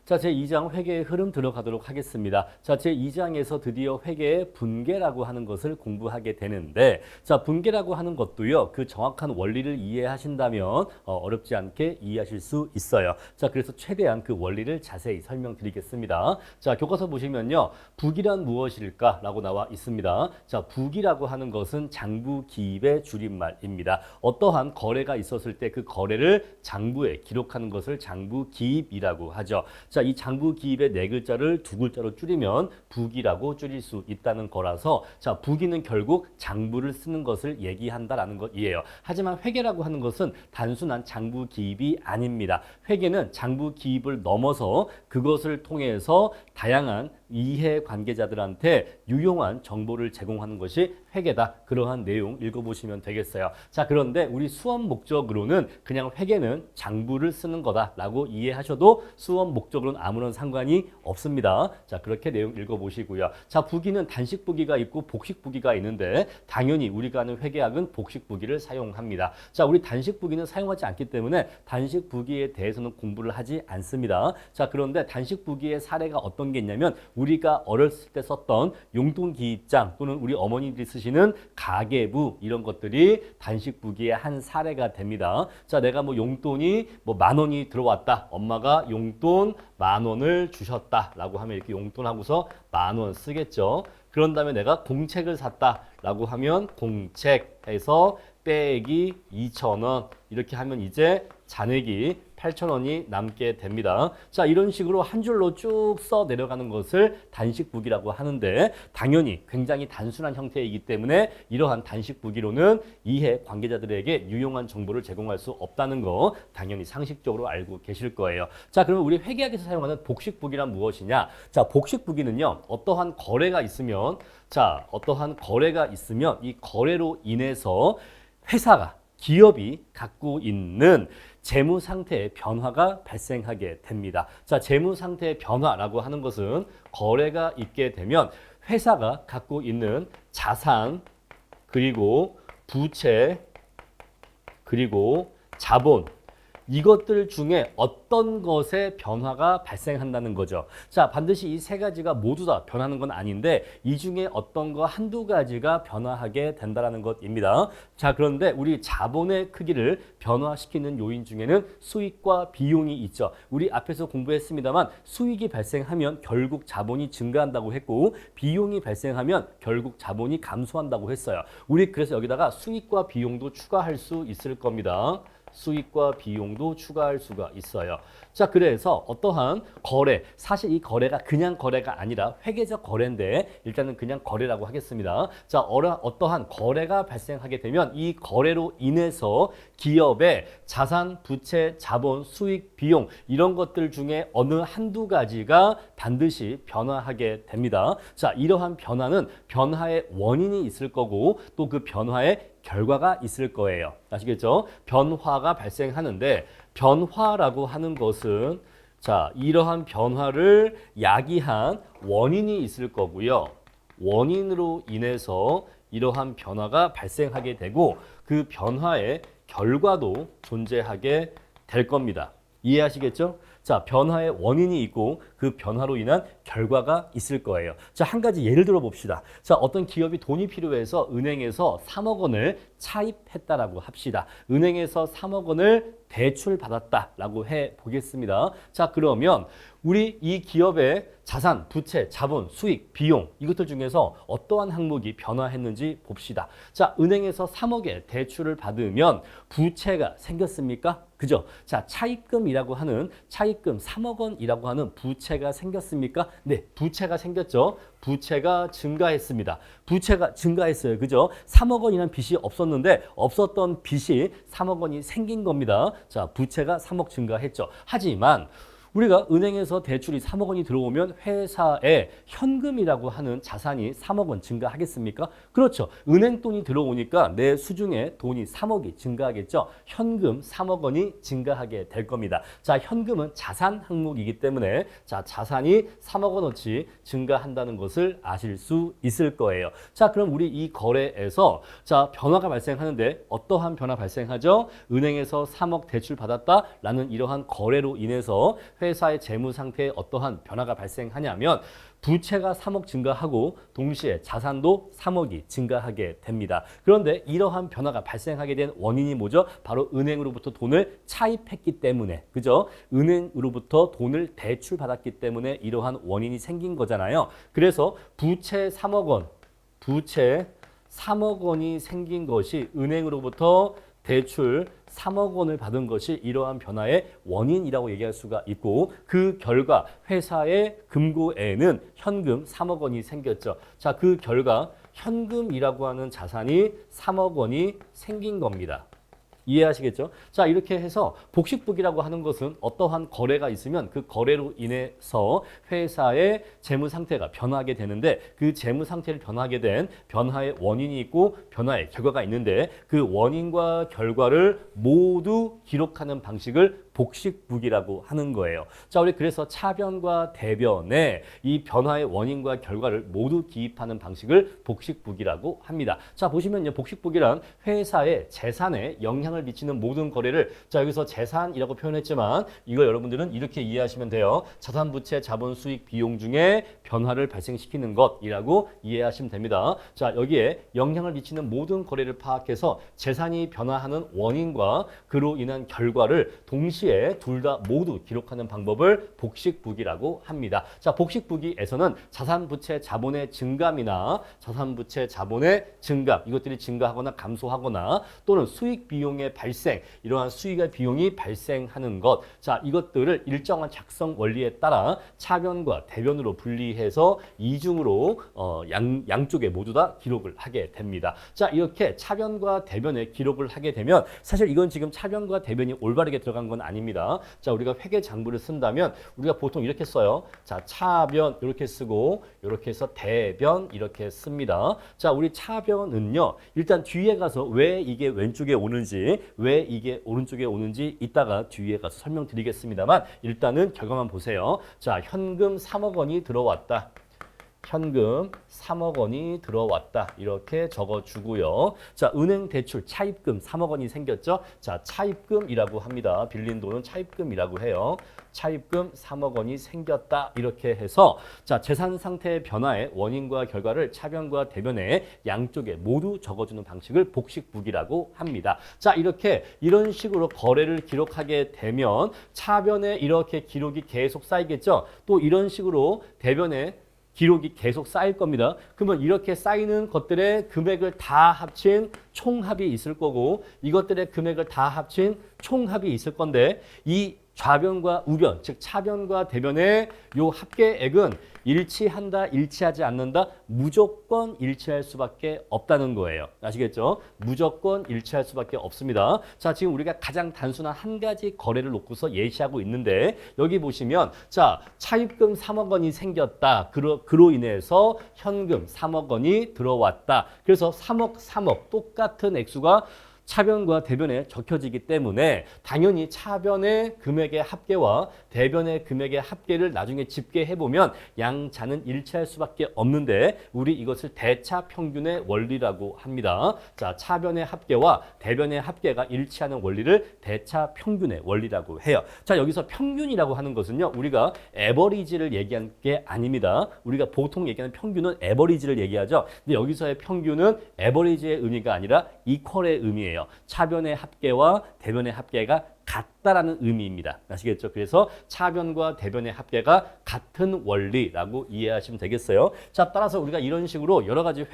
자, 제2장 회계의 흐름 들어가도록 하겠습니다. 자, 제2장에서 드디어 회계의 분계라고 하는 것을 공부하게 되는데, 자, 분계라고 하는 것도요, 그 정확한 원리를 이해하신다면 어렵지 않게 이해하실 수 있어요. 자, 그래서 최대한 그 원리를 자세히 설명드리겠습니다. 자, 교과서 보시면요, 북이란 무엇일까? 라고 나와 있습니다. 자, 북이라고 하는 것은 장부기입의 줄임말입니다. 어떠한 거래가 있었을 때 그 거래를 장부에 기록하는 것을 장부기입이라고 하죠. 자, 이 장부기입의 네 글자를 두 글자로 줄이면 북이라고 줄일 수 있다는 거라서, 자, 북이는 결국 장부를 쓰는 것을 얘기한다라는 것이에요. 하지만 회계라고 하는 것은 단순한 장부기입이 아닙니다. 회계는 장부기입을 넘어서 그것을 통해서 다양한 이해관계자들한테 유용한 정보를 제공하는 것이 회계다. 그러한 내용 읽어보시면 되겠어요. 자, 그런데 우리 수업 목적으로는 그냥 회계는 장부를 쓰는 거다라고 이해하셔도 수업 목적으로는 아무런 상관이 없습니다. 자, 그렇게 내용 읽어보시고요. 자, 부기는 단식부기가 있고 복식부기가 있는데 당연히 우리가 하는 회계학은 복식부기를 사용합니다. 자, 우리 단식부기는 사용하지 않기 때문에 단식부기에 대해서는 공부를 하지 않습니다. 자, 그런데 단식부기의 사례가 어떤 게 있냐면 우리가 어렸을 때 썼던 용돈기입장 또는 우리 어머니들이 쓰시는 가계부 이런 것들이 단식부기의 한 사례가 됩니다. 자, 내가 뭐 용돈이 뭐 10,000원이 들어왔다. 엄마가 용돈 10,000원을 주셨다라고 하면 이렇게 용돈하고서 10,000원 쓰겠죠. 그런 다음에 내가 공책을 샀다라고 하면 공책에서 빼기 2,000원 이렇게 하면 이제 잔액이 8,000원이 남게 됩니다. 자, 이런 식으로 한 줄로 쭉 써 내려가는 것을 단식부기라고 하는데 당연히 굉장히 단순한 형태이기 때문에 이러한 단식부기로는 이해 관계자들에게 유용한 정보를 제공할 수 없다는 거 당연히 상식적으로 알고 계실 거예요. 자, 그러면 우리 회계학에서 사용하는 복식부기란 무엇이냐? 자, 복식부기는요, 어떠한 거래가 있으면 이 거래로 인해서 회사가 기업이 갖고 있는 재무 상태의 변화가 발생하게 됩니다. 자, 재무 상태의 변화라고 하는 것은 거래가 있게 되면 회사가 갖고 있는 자산, 그리고 부채, 그리고 자본, 이것들 중에 어떤 것의 변화가 발생한다는 거죠. 자, 반드시 이 세 가지가 모두 다 변하는 건 아닌데 이 중에 어떤 거 한두 가지가 변화하게 된다는 것입니다. 자, 그런데 우리 자본의 크기를 변화시키는 요인 중에는 수익과 비용이 있죠. 우리 앞에서 공부했습니다만 수익이 발생하면 결국 자본이 증가한다고 했고 비용이 발생하면 결국 자본이 감소한다고 했어요. 우리 그래서 여기다가 수익과 비용도 추가할 수 있을 겁니다. 수익과 비용도 추가할 수가 있어요. 자, 그래서 어떠한 거래, 사실 이 거래가 그냥 거래가 아니라 회계적 거래인데 일단은 그냥 거래라고 하겠습니다. 자, 어떠한 거래가 발생하게 되면 이 거래로 인해서 기업의 자산, 부채, 자본, 수익, 비용 이런 것들 중에 어느 한두 가지가 반드시 변화하게 됩니다. 자, 이러한 변화는 변화의 원인이 있을 거고 또 그 변화의 결과가 있을 거예요. 아시겠죠? 변화가 발생하는데 변화라고 하는 것은 자, 이러한 변화를 야기한 원인이 있을 거고요. 원인으로 인해서 이러한 변화가 발생하게 되고 그 변화의 결과도 존재하게 될 겁니다. 이해하시겠죠? 자, 변화의 원인이 있고 그 변화로 인한 결과가 있을 거예요. 자, 한 가지 예를 들어 봅시다. 자, 어떤 기업이 돈이 필요해서 은행에서 3억 원을 차입했다라고 합시다. 은행에서 3억 원을 대출 받았다라고 해 보겠습니다. 자, 그러면 우리 이 기업의 자산, 부채, 자본, 수익, 비용 이것들 중에서 어떠한 항목이 변화했는지 봅시다. 자, 은행에서 3억의 대출을 받으면 부채가 생겼습니까? 그죠? 자, 차입금이라고 하는 차입금 3억 원이라고 하는 부채가 생겼습니까? 네, 부채가 생겼죠. 부채가 증가했습니다. 부채가 증가했어요. 그죠? 3억 원이라는 빚이 없었는데 없었던 빚이 3억 원이 생긴 겁니다. 자, 부채가 3억 증가했죠. 하지만 우리가 은행에서 대출이 3억 원이 들어오면 회사에 현금이라고 하는 자산이 3억 원 증가하겠습니까? 그렇죠. 은행 돈이 들어오니까 내 수중에 돈이 3억이 증가하겠죠. 현금 3억 원이 증가하게 될 겁니다. 자, 현금은 자산 항목이기 때문에 자, 자산이 3억 원어치 증가한다는 것을 아실 수 있을 거예요. 자, 그럼 우리 이 거래에서 자, 변화가 발생하는데 어떠한 변화 발생하죠? 은행에서 3억 대출 받았다라는 이러한 거래로 인해서 회사의 재무 상태에 어떠한 변화가 발생하냐면 부채가 3억 증가하고 동시에 자산도 3억이 증가하게 됩니다. 그런데 이러한 변화가 발생하게 된 원인이 뭐죠? 바로 은행으로부터 돈을 차입했기 때문에, 그죠? 은행으로부터 돈을 대출받았기 때문에 이러한 원인이 생긴 거잖아요. 그래서 부채 3억 원이 생긴 것이 은행으로부터 대출 3억 원을 받은 것이 이러한 변화의 원인이라고 얘기할 수가 있고 그 결과 회사의 금고에는 현금 3억 원이 생겼죠. 자, 그 결과 현금이라고 하는 자산이 3억 원이 생긴 겁니다. 이해하시겠죠? 자, 이렇게 해서 복식부기라고 하는 것은 어떠한 거래가 있으면 그 거래로 인해서 회사의 재무 상태가 변화하게 되는데 그 재무 상태를 변화하게 된 변화의 원인이 있고 변화의 결과가 있는데 그 원인과 결과를 모두 기록하는 방식을 복식부기라고 하는 거예요. 자, 우리 그래서 차변과 대변에 이 변화의 원인과 결과를 모두 기입하는 방식을 복식부기라고 합니다. 자, 보시면요. 복식부기란 회사의 재산에 영향을 미치는 모든 거래를 자, 여기서 재산이라고 표현했지만 이거 여러분들은 이렇게 이해하시면 돼요. 자산, 부채, 자본, 수익, 비용 중에 변화를 발생시키는 것이라고 이해하시면 됩니다. 자, 여기에 영향을 미치는 모든 거래를 파악해서 재산이 변화하는 원인과 그로 인한 결과를 동시에 둘 다 모두 기록하는 방법을 복식부기라고 합니다. 자, 복식부기에서는 자산, 부채, 자본의 증감이나 자산, 부채, 자본의 증감 이것들이 증가하거나 감소하거나 또는 수익, 비용의 발생 이러한 수익과 비용이 발생하는 것 자, 이것들을 일정한 작성 원리에 따라 차변과 대변으로 분리해서 이중으로 양쪽에 모두 다 기록을 하게 됩니다. 자, 이렇게 차변과 대변에 기록을 하게 되면 사실 이건 지금 차변과 대변이 올바르게 들어간 건 아닙니다. 자, 우리가 회계 장부를 쓴다면 우리가 보통 이렇게 써요. 자, 차변 이렇게 쓰고 이렇게 해서 대변 이렇게 씁니다. 자, 우리 차변은요. 일단 뒤에 가서 왜 이게 왼쪽에 오는지 왜 이게 오른쪽에 오는지 이따가 뒤에 가서 설명드리겠습니다만 일단은 결과만 보세요. 자, 현금 3억 원이 들어왔다. 현금 3억 원이 들어왔다. 이렇게 적어주고요. 자, 은행 대출 차입금 3억 원이 생겼죠. 자, 차입금이라고 합니다. 빌린 돈은 차입금이라고 해요. 차입금 3억 원이 생겼다. 이렇게 해서 자, 재산 상태의 변화의 원인과 결과를 차변과 대변에 양쪽에 모두 적어주는 방식을 복식부기라고 합니다. 자, 이런 식으로 거래를 기록하게 되면 차변에 이렇게 기록이 계속 쌓이겠죠. 또 이런 식으로 대변에 기록이 계속 쌓일 겁니다. 그러면 이렇게 쌓이는 것들의 금액을 다 합친 총합이 있을 거고 이것들의 금액을 다 합친 총합이 있을 건데 이 좌변과 우변, 즉 차변과 대변의 요 합계액은 일치한다, 일치하지 않는다, 무조건 일치할 수밖에 없다는 거예요. 아시겠죠? 무조건 일치할 수밖에 없습니다. 자, 지금 우리가 가장 단순한 한 가지 거래를 놓고서 예시하고 있는데 여기 보시면 자, 차입금 3억 원이 생겼다. 그로 인해서 현금 3억 원이 들어왔다. 그래서 3억 똑같은 액수가 차변과 대변에 적혀지기 때문에 당연히 차변의 금액의 합계와 대변의 금액의 합계를 나중에 집계해보면 양자는 일치할 수밖에 없는데 우리 이것을 대차 평균의 원리라고 합니다. 자, 차변의 합계와 대변의 합계가 일치하는 원리를 대차 평균의 원리라고 해요. 자, 여기서 평균이라고 하는 것은요. 우리가 에버리지를 얘기한 게 아닙니다. 우리가 보통 얘기하는 평균은 에버리지를 얘기하죠. 근데 여기서의 평균은 에버리지의 의미가 아니라 이퀄의 의미예요. 차변의 합계와 대변의 합계가 같다라는 의미입니다. 아시겠죠? 그래서 차변과 대변의 합계가 같은 원리라고 이해하시면 되겠어요. 자, 따라서 우리가 이런 식으로 여러 가지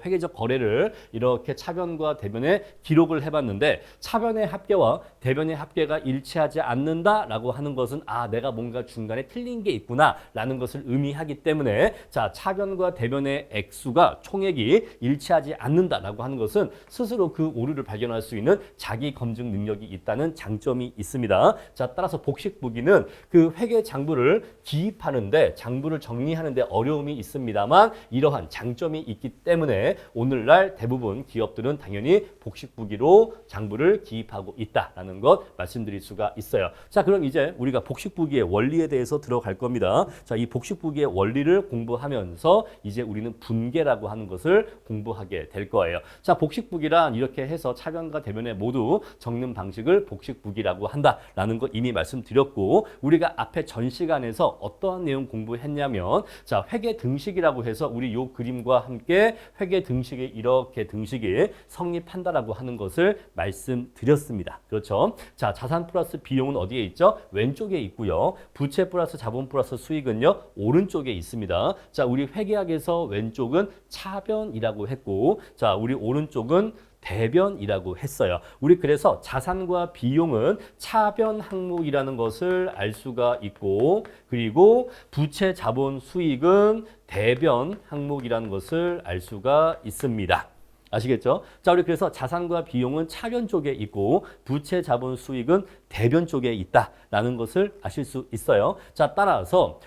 회계적 거래를 이렇게 차변과 대변에 기록을 해봤는데 차변의 합계와 대변의 합계가 일치하지 않는다라고 하는 것은 아, 내가 뭔가 중간에 틀린 게 있구나라는 것을 의미하기 때문에 자, 차변과 대변의 액수가 총액이 일치하지 않는다라고 하는 것은 스스로 그 오류를 발견할 수 있는 자기 검증 능력이 있다는 장점이 있습니다. 자, 따라서 복식부기는 그 회계 장부를 기입하는데 장부를 정리하는데 어려움이 있습니다만 이러한 장점이 있기 때문에 오늘날 대부분 기업들은 당연히 복식부기로 장부를 기입하고 있다라는 것 말씀드릴 수가 있어요. 자, 그럼 이제 우리가 복식부기의 원리에 대해서 들어갈 겁니다. 자, 이 복식부기의 원리를 공부하면서 이제 우리는 분계라고 하는 것을 공부하게 될 거예요. 자, 복식부기란 이렇게 해서 차변과 대변에 모두 적는 방식을 복식부기 무게라고 한다라는 거 이미 말씀드렸고 우리가 앞에 전 시간에서 어떠한 내용 공부했냐면 자, 회계 등식이라고 해서 우리 요 그림과 함께 회계 등식이 이렇게 등식이 성립한다라고 하는 것을 말씀드렸습니다. 그렇죠? 자, 자산 플러스 비용은 어디에 있죠? 왼쪽에 있고요. 부채 플러스 자본 플러스 수익은요, 오른쪽에 있습니다. 자, 우리 회계학에서 왼쪽은 차변이라고 했고, 자, 우리 오른쪽은 대변이라고 했어요. 우리 그래서 자산과 비용은 차변 항목이라는 것을 알 수가 있고, 그리고 부채 자본 수익은 대변 항목이라는 것을 알 수가 있습니다. 아시겠죠? 자, 우리 그래서 자산과 비용은 차변 쪽에 있고 부채 자본 수익은 대변 쪽에 있다라는 것을 아실 수 있어요. 자, 따라서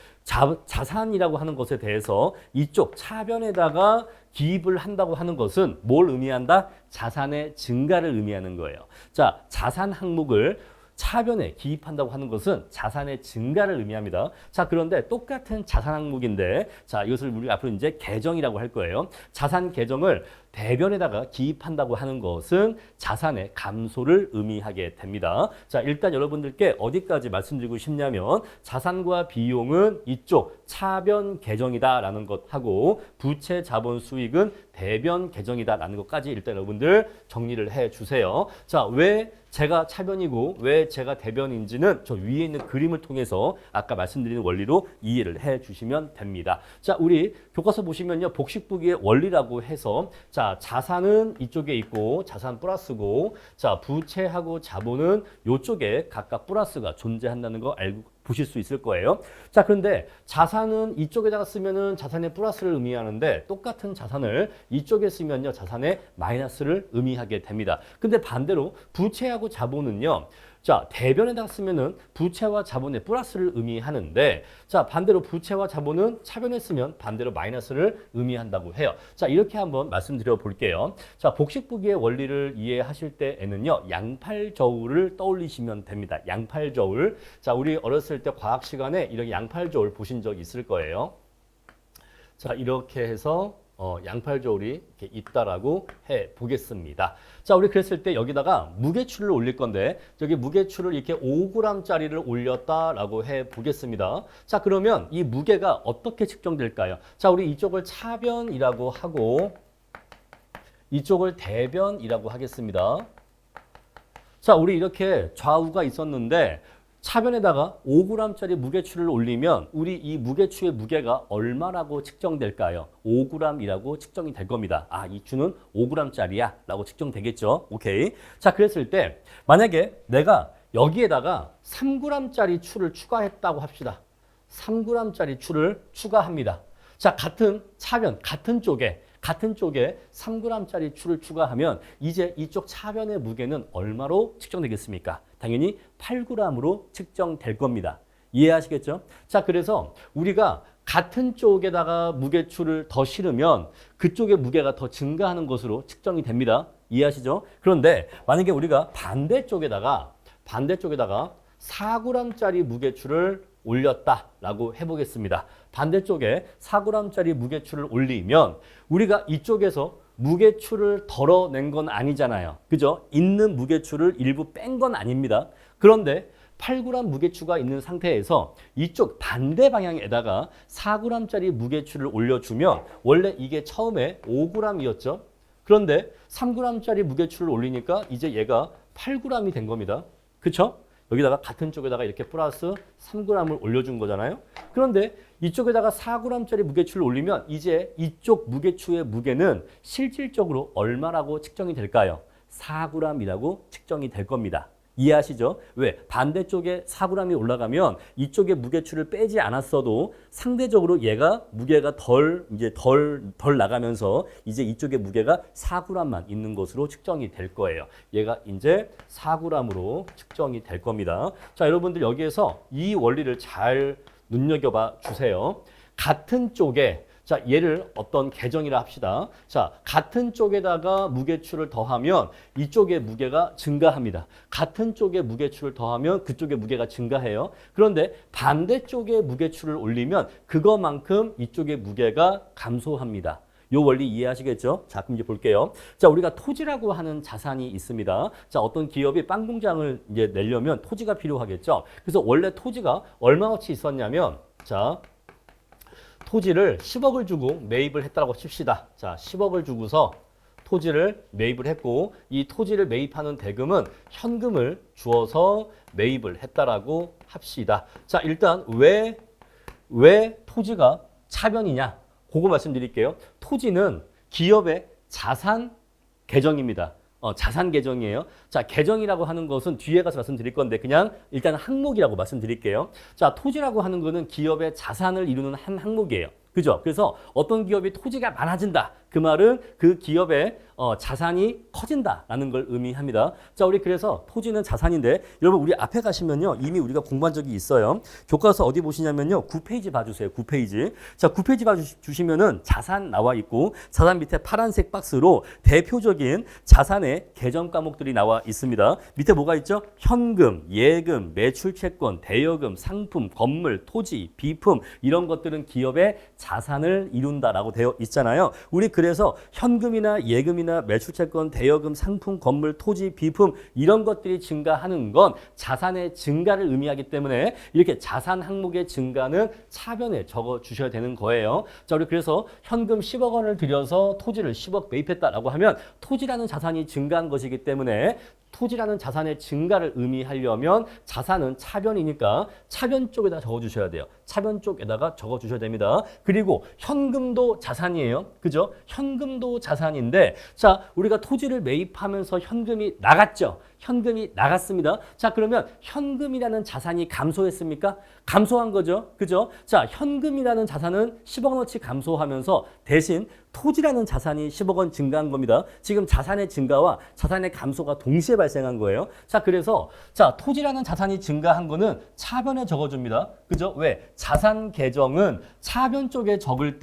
자산이라고 하는 것에 대해서 이쪽 차변에다가 기입을 한다고 하는 것은 뭘 의미한다? 자산의 증가를 의미하는 거예요. 자, 자산 항목을 차변에 기입한다고 하는 것은 자산의 증가를 의미합니다. 자, 그런데 똑같은 자산 항목인데, 자, 이것을 우리가 앞으로 이제 계정이라고 할 거예요. 자산 계정을 대변에다가 기입한다고 하는 것은 자산의 감소를 의미하게 됩니다. 자, 일단 여러분들께 어디까지 말씀드리고 싶냐면 자산과 비용은 이쪽 차변 계정이다라는 것하고 부채 자본 수익은 대변 계정이다라는 것까지 일단 여러분들 정리를 해 주세요. 자, 왜 제가 차변이고 왜 제가 대변인지는 저 위에 있는 그림을 통해서 아까 말씀드린 원리로 이해를 해 주시면 됩니다. 자, 우리 교과서 보시면요. 복식부기의 원리라고 해서 자, 자산은 이쪽에 있고 자산 플러스고 자, 부채하고 자본은 이쪽에 각각 플러스가 존재한다는 거 알고 보실 수 있을 거예요. 자, 그런데 자산은 이쪽에다가 쓰면은 자산의 플러스를 의미하는데 똑같은 자산을 이쪽에 쓰면요. 자산의 마이너스를 의미하게 됩니다. 근데 반대로 부채하고 자본은요. 자, 대변에다가 쓰면은 부채와 자본의 플러스를 의미하는데 자, 반대로 부채와 자본은 차변에 쓰면 반대로 마이너스를 의미한다고 해요. 자, 이렇게 한번 말씀드려 볼게요. 자, 복식부기의 원리를 이해하실 때에는요. 양팔저울을 떠올리시면 됩니다. 양팔저울. 자, 우리 어렸을 때 과학 시간에 이렇게 양팔저울 보신 적 있을 거예요. 자, 이렇게 해서 양팔저울이 이렇게 있다라고 해 보겠습니다. 자, 우리 그랬을 때 여기다가 무게추를 올릴 건데 여기 무게추를 이렇게 5g짜리를 올렸다라고 해 보겠습니다. 자, 그러면 이 무게가 어떻게 측정될까요? 자, 우리 이쪽을 차변이라고 하고 이쪽을 대변이라고 하겠습니다. 자, 우리 이렇게 좌우가 있었는데 차변에다가 5g짜리 무게추를 올리면 우리 이 무게추의 무게가 얼마라고 측정될까요? 5g이라고 측정이 될 겁니다. 아, 이 추는 5g짜리야 라고 측정되겠죠? 오케이. 자, 그랬을 때 만약에 내가 여기에다가 3g짜리 추를 추가했다고 합시다. 3g짜리 추를 추가합니다. 자, 같은 차변, 같은 쪽에 3g짜리 추를 추가하면 이제 이쪽 차변의 무게는 얼마로 측정되겠습니까? 당연히 8g으로 측정될 겁니다. 이해하시겠죠? 자, 그래서 우리가 같은 쪽에다가 무게추를 더 실으면 그쪽의 무게가 더 증가하는 것으로 측정이 됩니다. 이해하시죠? 그런데 만약에 우리가 반대쪽에다가 4g짜리 무게추를 올렸다라고 해보겠습니다. 반대쪽에 4g짜리 무게추를 올리면 우리가 이쪽에서 무게추를 덜어낸 건 아니잖아요. 그죠? 있는 무게추를 일부 뺀 건 아닙니다. 그런데 8g 무게추가 있는 상태에서 이쪽 반대 방향에다가 4g짜리 무게추를 올려주면 원래 이게 처음에 5g이었죠. 그런데 3g짜리 무게추를 올리니까 이제 얘가 8g이 된 겁니다. 그렇죠? 여기다가 같은 쪽에다가 이렇게 플러스 3g을 올려준 거잖아요. 그런데 이쪽에다가 4g짜리 무게추를 올리면 이제 이쪽 무게추의 무게는 실질적으로 얼마라고 측정이 될까요? 4g이라고 측정이 될 겁니다. 이해하시죠? 왜? 반대쪽에 4g이 올라가면 이쪽에 무게추를 빼지 않았어도 상대적으로 얘가 무게가 덜 나가면서 이제 이쪽에 무게가 4g만 있는 것으로 측정이 될 거예요. 얘가 이제 4g으로 측정이 될 겁니다. 자, 여러분들 여기에서 이 원리를 잘 눈여겨봐 주세요. 같은 쪽에 자, 얘를 어떤 계정이라 합시다. 자, 같은 쪽에다가 무게추를 더하면 이쪽의 무게가 증가합니다. 같은 쪽에 무게추를 더하면 그쪽의 무게가 증가해요. 그런데 반대쪽에 무게추를 올리면 그거만큼 이쪽의 무게가 감소합니다. 요 원리 이해하시겠죠? 자, 그럼 이제 볼게요. 자, 우리가 토지라고 하는 자산이 있습니다. 자, 어떤 기업이 빵 공장을 이제 내려면 토지가 필요하겠죠? 그래서 원래 토지가 얼마어치 있었냐면, 자, 토지를 10억을 주고 매입을 했다고 칩시다. 자, 10억을 주고서 토지를 매입을 했고 이 토지를 매입하는 대금은 현금을 주어서 매입을 했다라고 합시다. 자, 일단 왜 토지가 차변이냐? 그거 말씀드릴게요. 토지는 기업의 자산 계정입니다. 자산 계정이에요. 자, 계정이라고 하는 것은 뒤에 가서 말씀드릴 건데 그냥 일단 항목이라고 말씀드릴게요. 자, 토지라고 하는 거는 기업의 자산을 이루는 한 항목이에요. 그죠? 그래서 어떤 기업이 토지가 많아진다. 그 말은 그 기업의 자산이 커진다라는 걸 의미합니다. 자, 우리 그래서 토지는 자산인데 여러분 우리 앞에 가시면요. 이미 우리가 공부한 적이 있어요. 교과서 어디 보시냐면요. 9페이지 봐주세요. 9페이지. 자, 9페이지 봐주시면은 자산 나와 있고 자산 밑에 파란색 박스로 대표적인 자산의 계정 과목들이 나와 있습니다. 밑에 뭐가 있죠? 현금, 예금, 매출채권, 대여금, 상품, 건물, 토지, 비품 이런 것들은 기업의 자산을 이룬다라고 되어 있잖아요. 우리 그래서 현금이나 예금이나 매출채권, 대여금, 상품, 건물, 토지, 비품 이런 것들이 증가하는 건 자산의 증가를 의미하기 때문에 이렇게 자산 항목의 증가는 차변에 적어 주셔야 되는 거예요. 자, 우리 그래서 현금 10억 원을 들여서 토지를 10억 매입했다라고 하면 토지라는 자산이 증가한 것이기 때문에 토지라는 자산의 증가를 의미하려면 자산은 차변이니까 차변 쪽에다 적어주셔야 돼요. 차변 쪽에다가 적어주셔야 됩니다. 그리고 현금도 자산이에요. 그죠? 현금도 자산인데 자, 우리가 토지를 매입하면서 현금이 나갔죠. 현금이 나갔습니다. 자, 그러면 현금이라는 자산이 감소했습니까? 감소한 거죠. 그죠? 자, 현금이라는 자산은 10억 원어치 감소하면서 대신 토지라는 자산이 10억 원 증가한 겁니다. 지금 자산의 증가와 자산의 감소가 동시에 발생한 거예요. 자, 그래서 자, 토지라는 자산이 증가한 거는 차변에 적어줍니다. 그죠? 왜? 자산 계정은 차변 쪽에 적을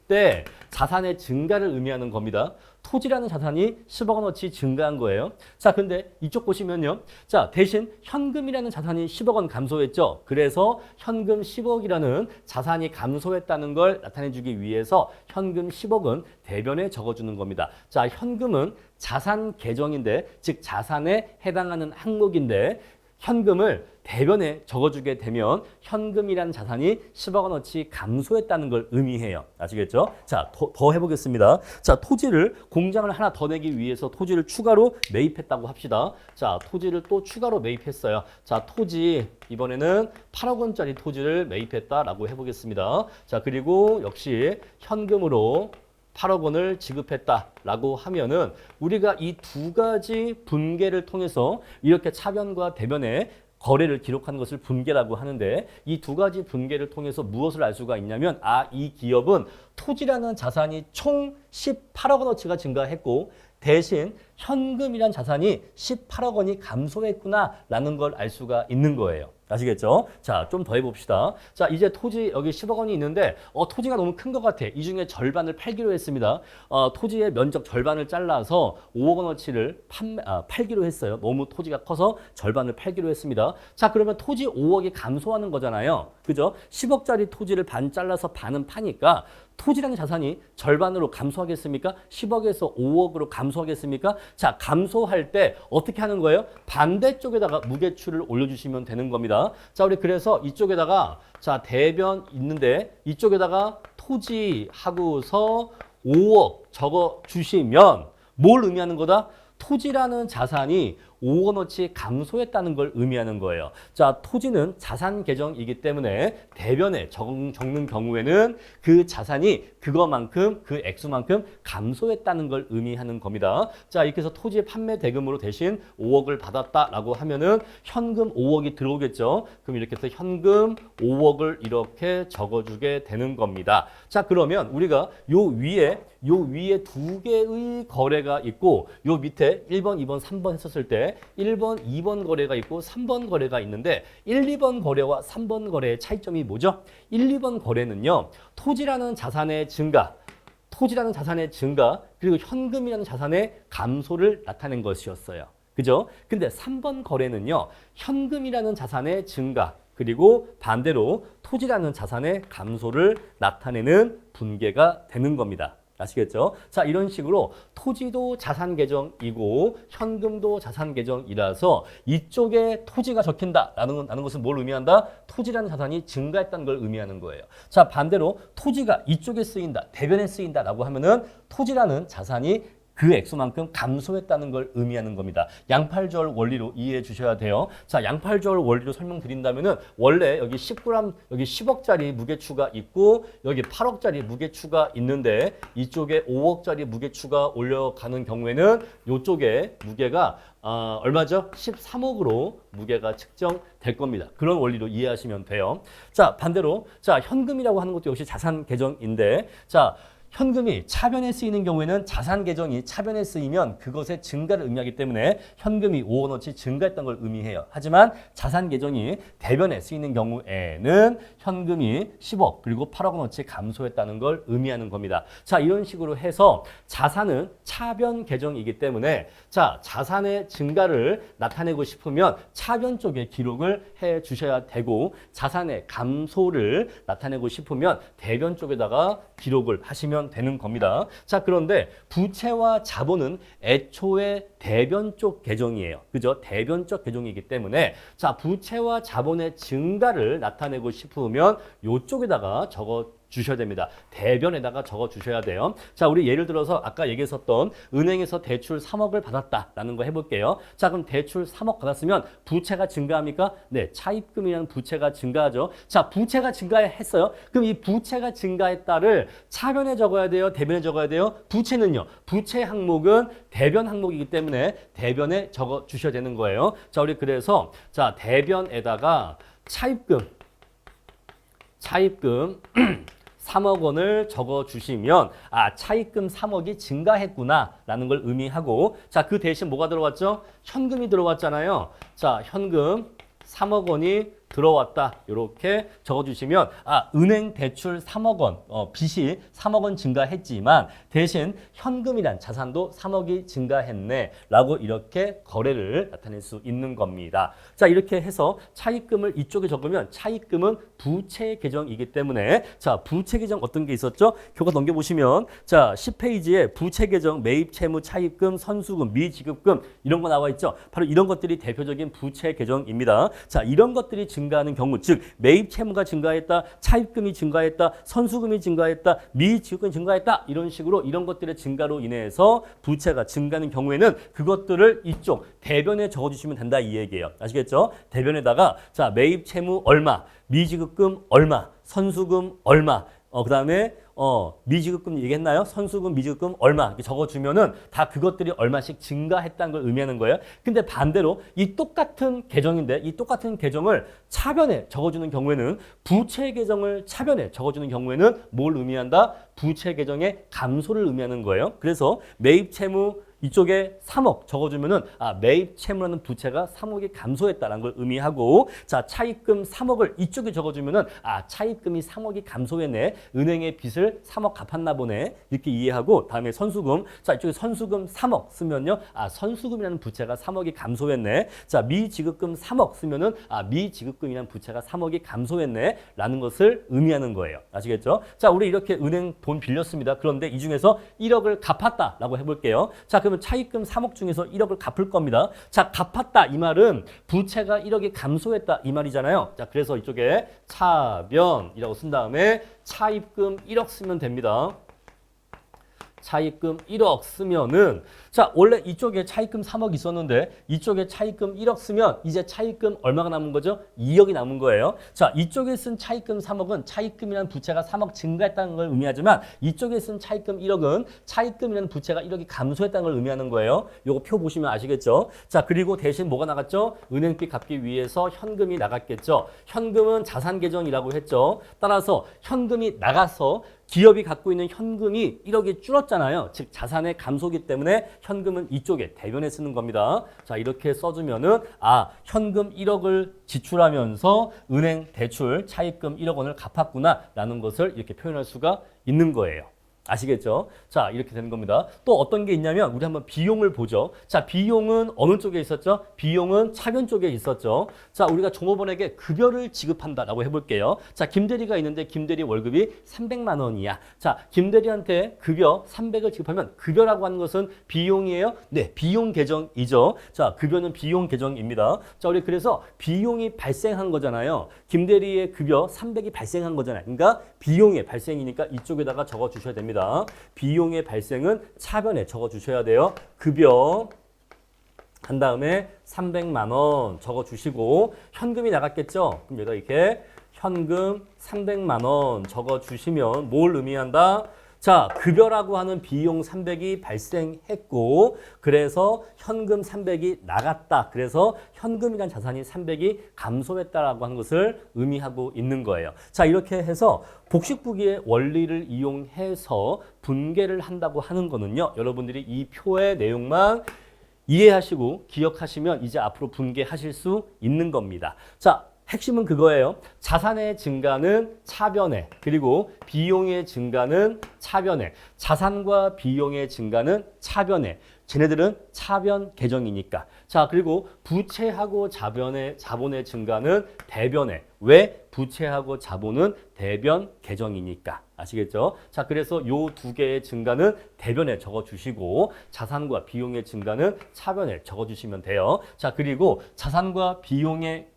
때 자산의 증가를 의미하는 겁니다. 토지라는 자산이 10억 원어치 증가한 거예요. 자, 근데 이쪽 보시면요. 자, 대신 현금이라는 자산이 10억 원 감소했죠. 그래서 현금 10억이라는 자산이 감소했다는 걸 나타내주기 위해서 현금 10억은 대변에 적어주는 겁니다. 자, 현금은 자산 계정인데, 즉 자산에 해당하는 항목인데 현금을 대변에 적어주게 되면 현금이라는 자산이 10억 원어치 감소했다는 걸 의미해요. 아시겠죠? 자, 더 해보겠습니다. 자, 토지를 공장을 하나 더 내기 위해서 토지를 추가로 매입했다고 합시다. 자, 토지를 또 추가로 매입했어요. 자, 토지 이번에는 8억 원짜리 토지를 매입했다라고 해보겠습니다. 자, 그리고 역시 현금으로 8억 원을 지급했다라고 하면은 우리가 이 두 가지 분계를 통해서 이렇게 차변과 대변에 거래를 기록하는 것을 분계라고 하는데 이 두 가지 분계를 통해서 무엇을 알 수가 있냐면 이 기업은 토지라는 자산이 총 18억 원어치가 증가했고 대신 현금이란 자산이 18억 원이 감소했구나라는 걸 알 수가 있는 거예요. 아시겠죠? 자, 좀 더 해봅시다. 자, 이제 토지 여기 10억 원이 있는데 토지가 너무 큰 것 같아. 이 중에 절반을 팔기로 했습니다. 토지의 면적 절반을 잘라서 5억 원어치를 팔기로 했어요. 너무 토지가 커서 절반을 팔기로 했습니다. 자, 그러면 토지 5억이 감소하는 거잖아요. 그죠? 10억짜리 토지를 반 잘라서 반은 파니까 토지라는 자산이 절반으로 감소하겠습니까? 10억에서 5억으로 감소하겠습니까? 자, 감소할 때 어떻게 하는 거예요? 반대쪽에다가 무게추를 올려주시면 되는 겁니다. 자, 우리 그래서 이쪽에다가 자, 대변 있는데 이쪽에다가 토지 하고서 5억 적어 주시면 뭘 의미하는 거다? 토지라는 자산이 5억 원어치 감소했다는 걸 의미하는 거예요. 자, 토지는 자산 계정이기 때문에 대변에 적는 경우에는 그 자산이 그거만큼 그 액수만큼 감소했다는 걸 의미하는 겁니다. 자, 이렇게 해서 토지의 판매 대금으로 대신 5억을 받았다라고 하면은 현금 5억이 들어오겠죠. 그럼 이렇게 해서 현금 5억을 이렇게 적어주게 되는 겁니다. 자, 그러면 우리가 요 위에 두 개의 거래가 있고 요 밑에 1번, 2번, 3번 했었을 때 1번, 2번 거래가 있고 3번 거래가 있는데 1, 2번 거래와 3번 거래의 차이점이 뭐죠? 1, 2번 거래는요. 토지라는 자산의 증가 그리고 현금이라는 자산의 감소를 나타낸 것이었어요. 그죠? 근데 3번 거래는요. 현금이라는 자산의 증가 그리고 반대로 토지라는 자산의 감소를 나타내는 분계가 되는 겁니다. 아시겠죠? 자, 이런 식으로 토지도 자산 계정이고 현금도 자산 계정이라서 이쪽에 토지가 적힌다라는 것은 뭘 의미한다? 토지라는 자산이 증가했다는 걸 의미하는 거예요. 자, 반대로 토지가 이쪽에 쓰인다, 대변에 쓰인다라고 하면은 토지라는 자산이 그 액수만큼 감소했다는 걸 의미하는 겁니다. 양팔절 원리로 이해해 주셔야 돼요. 자, 양팔절 원리로 설명드린다면은 원래 여기 10g, 여기 10억짜리 무게추가 있고 여기 8억짜리 무게추가 있는데 이쪽에 5억짜리 무게추가 올려가는 경우에는 이쪽에 무게가 얼마죠? 13억으로 무게가 측정될 겁니다. 그런 원리로 이해하시면 돼요. 자, 반대로 자, 현금이라고 하는 것도 역시 자산 계정인데 자, 현금이 차변에 쓰이는 경우에는 자산 계정이 차변에 쓰이면 그것의 증가를 의미하기 때문에 현금이 5원어치 증가했던 걸 의미해요. 하지만 자산 계정이 대변에 쓰이는 경우에는 현금이 10억 그리고 8억 원어치 감소했다는 걸 의미하는 겁니다. 자, 이런 식으로 해서 자산은 차변 계정이기 때문에 자, 자산의 증가를 나타내고 싶으면 차변 쪽에 기록을 해 주셔야 되고 자산의 감소를 나타내고 싶으면 대변 쪽에다가 기록을 하시면 되는 겁니다. 자, 그런데 부채와 자본은 애초에 대변 쪽 계정이에요. 그죠? 대변 쪽 계정이기 때문에 자, 부채와 자본의 증가를 나타내고 싶으면 이쪽에다가 적어 주셔야 됩니다. 대변에다가 적어 주셔야 돼요. 자, 우리 예를 들어서 아까 얘기했었던 은행에서 대출 3억을 받았다라는 거 해볼게요. 자, 그럼 대출 3억 받았으면 부채가 증가합니까? 네, 차입금이라는 부채가 증가하죠. 자, 부채가 증가했어요. 그럼 이 부채가 증가했다를 차변에 적어야 돼요? 대변에 적어야 돼요? 부채는요? 부채 항목은 대변 항목이기 때문에 대변에 적어 주셔야 되는 거예요. 자, 우리 그래서 자, 대변에다가 차입금 3억 원을 적어주시면 아, 차입금 3억이 증가했구나 라는 걸 의미하고 자, 그 대신 뭐가 들어왔죠? 현금이 들어왔잖아요. 자, 현금 3억 원이 들어왔다 이렇게 적어주시면 아, 은행 대출 3억 원 빚이 3억 원 증가했지만 대신 현금이란 자산도 3억이 증가했네 라고 이렇게 거래를 나타낼 수 있는 겁니다. 자, 이렇게 해서 차입금을 이쪽에 적으면 차입금은 부채 계정이기 때문에 자, 부채 계정 어떤 게 있었죠? 교과 넘겨보시면 자, 10페이지에 부채 계정 매입 채무 차입금 선수금 미지급금 이런 거 나와 있죠. 바로 이런 것들이 대표적인 부채 계정입니다. 자, 이런 것들이 증가하는 경우, 즉 매입 채무가 증가했다, 차입금이 증가했다, 선수금이 증가했다, 미지급금이 증가했다 이런 식으로 이런 것들의 증가로 인해서 부채가 증가하는 경우에는 그것들을 이쪽 대변에 적어주시면 된다 이 얘기예요. 아시겠죠? 대변에다가 자, 매입 채무 얼마, 미지급금 얼마, 선수금 얼마, 그 다음에 미지급금 얘기했나요? 선수금, 미지급금 얼마 이렇게 적어주면은 다 그것들이 얼마씩 증가했다는 걸 의미하는 거예요. 근데 반대로 이 똑같은 계정인데 이 똑같은 계정을 차변에 적어주는 경우에는 부채 계정을 차변에 적어주는 경우에는 뭘 의미한다? 부채 계정의 감소를 의미하는 거예요. 그래서 매입 채무 이쪽에 3억 적어주면은 아, 매입 채무라는 부채가 3억이 감소했다는 걸 의미하고 자, 차입금 3억을 이쪽에 적어주면은 아, 차입금이 3억이 감소했네. 은행의 빚을 3억 갚았나 보네. 이렇게 이해하고 다음에 선수금 자, 이쪽에 선수금 3억 쓰면요. 아, 선수금이라는 부채가 3억이 감소했네. 자, 미지급금 3억 쓰면은 아, 미지급금이라는 부채가 3억이 감소했네. 라는 것을 의미하는 거예요. 아시겠죠? 자, 우리 이렇게 은행 돈 빌렸습니다. 그런데 이 중에서 1억을 갚았다라고 해볼게요. 자, 그러면 차입금 3억 중에서 1억을 갚을 겁니다. 자, 갚았다 이 말은 부채가 1억이 감소했다 이 말이잖아요. 자, 그래서 이쪽에 차변이라고 쓴 다음에 차입금 1억 쓰면 됩니다. 차입금 1억 쓰면은 자, 원래 이쪽에 차입금 3억 있었는데 이쪽에 차입금 1억 쓰면 이제 차입금 얼마가 남은 거죠? 2억이 남은 거예요. 자, 이쪽에 쓴 차입금 3억은 차입금이라는 부채가 3억 증가했다는 걸 의미하지만 이쪽에 쓴 차입금 1억은 차입금이라는 부채가 1억이 감소했다는 걸 의미하는 거예요. 요거 표 보시면 아시겠죠? 자, 그리고 대신 뭐가 나갔죠? 은행비 갚기 위해서 현금이 나갔겠죠. 현금은 자산 계정이라고 했죠. 따라서 현금이 나가서 기업이 갖고 있는 현금이 1억이 줄었잖아요. 즉 자산의 감소기 때문에 현금은 이쪽에 대변에 쓰는 겁니다. 자, 이렇게 써주면은 아, 현금 1억을 지출하면서 은행 대출 차입금 1억 원을 갚았구나 라는 것을 이렇게 표현할 수가 있는 거예요. 아시겠죠? 자, 이렇게 되는 겁니다. 또 어떤 게 있냐면 우리 한번 비용을 보죠. 자, 비용은 어느 쪽에 있었죠? 비용은 차변 쪽에 있었죠. 자, 우리가 종업원에게 급여를 지급한다라고 해볼게요. 자, 김대리가 있는데 김대리 월급이 300만 원이야. 자, 김대리한테 급여 300을 지급하면 급여라고 하는 것은 비용이에요? 네, 비용 계정이죠. 자, 급여는 비용 계정입니다. 자, 우리 그래서 비용이 발생한 거잖아요. 김대리의 급여 300이 발생한 거잖아요. 그러니까 비용의 발생이니까 이쪽에다가 적어 주셔야 됩니다. 비용의 발생은 차변에 적어 주셔야 돼요. 급여 한 다음에 300만 원 적어 주시고 현금이 나갔겠죠? 그럼 여기다 이렇게 현금 300만 원 적어 주시면 뭘 의미한다? 자, 급여라고 하는 비용 300이 발생했고 그래서 현금 300이 나갔다. 그래서 현금이란 자산이 300이 감소했다라고 하는 것을 의미하고 있는 거예요. 자, 이렇게 해서 복식부기의 원리를 이용해서 분계를 한다고 하는 거는요. 여러분들이 이 표의 내용만 이해하시고 기억하시면 이제 앞으로 분계하실 수 있는 겁니다. 자, 핵심은 그거예요. 자산의 증가는 차변에, 그리고 비용의 증가는 차변에, 자산과 비용의 증가는 차변에. 쟤네들은 차변 계정이니까. 자, 그리고 부채하고 자본의 증가는 대변에. 왜? 부채하고 자본은 대변 계정이니까. 아시겠죠? 자, 그래서 요 두 개의 증가는 대변에 적어주시고 자산과 비용의 증가는 차변에 적어주시면 돼요. 자, 그리고 자산과 비용의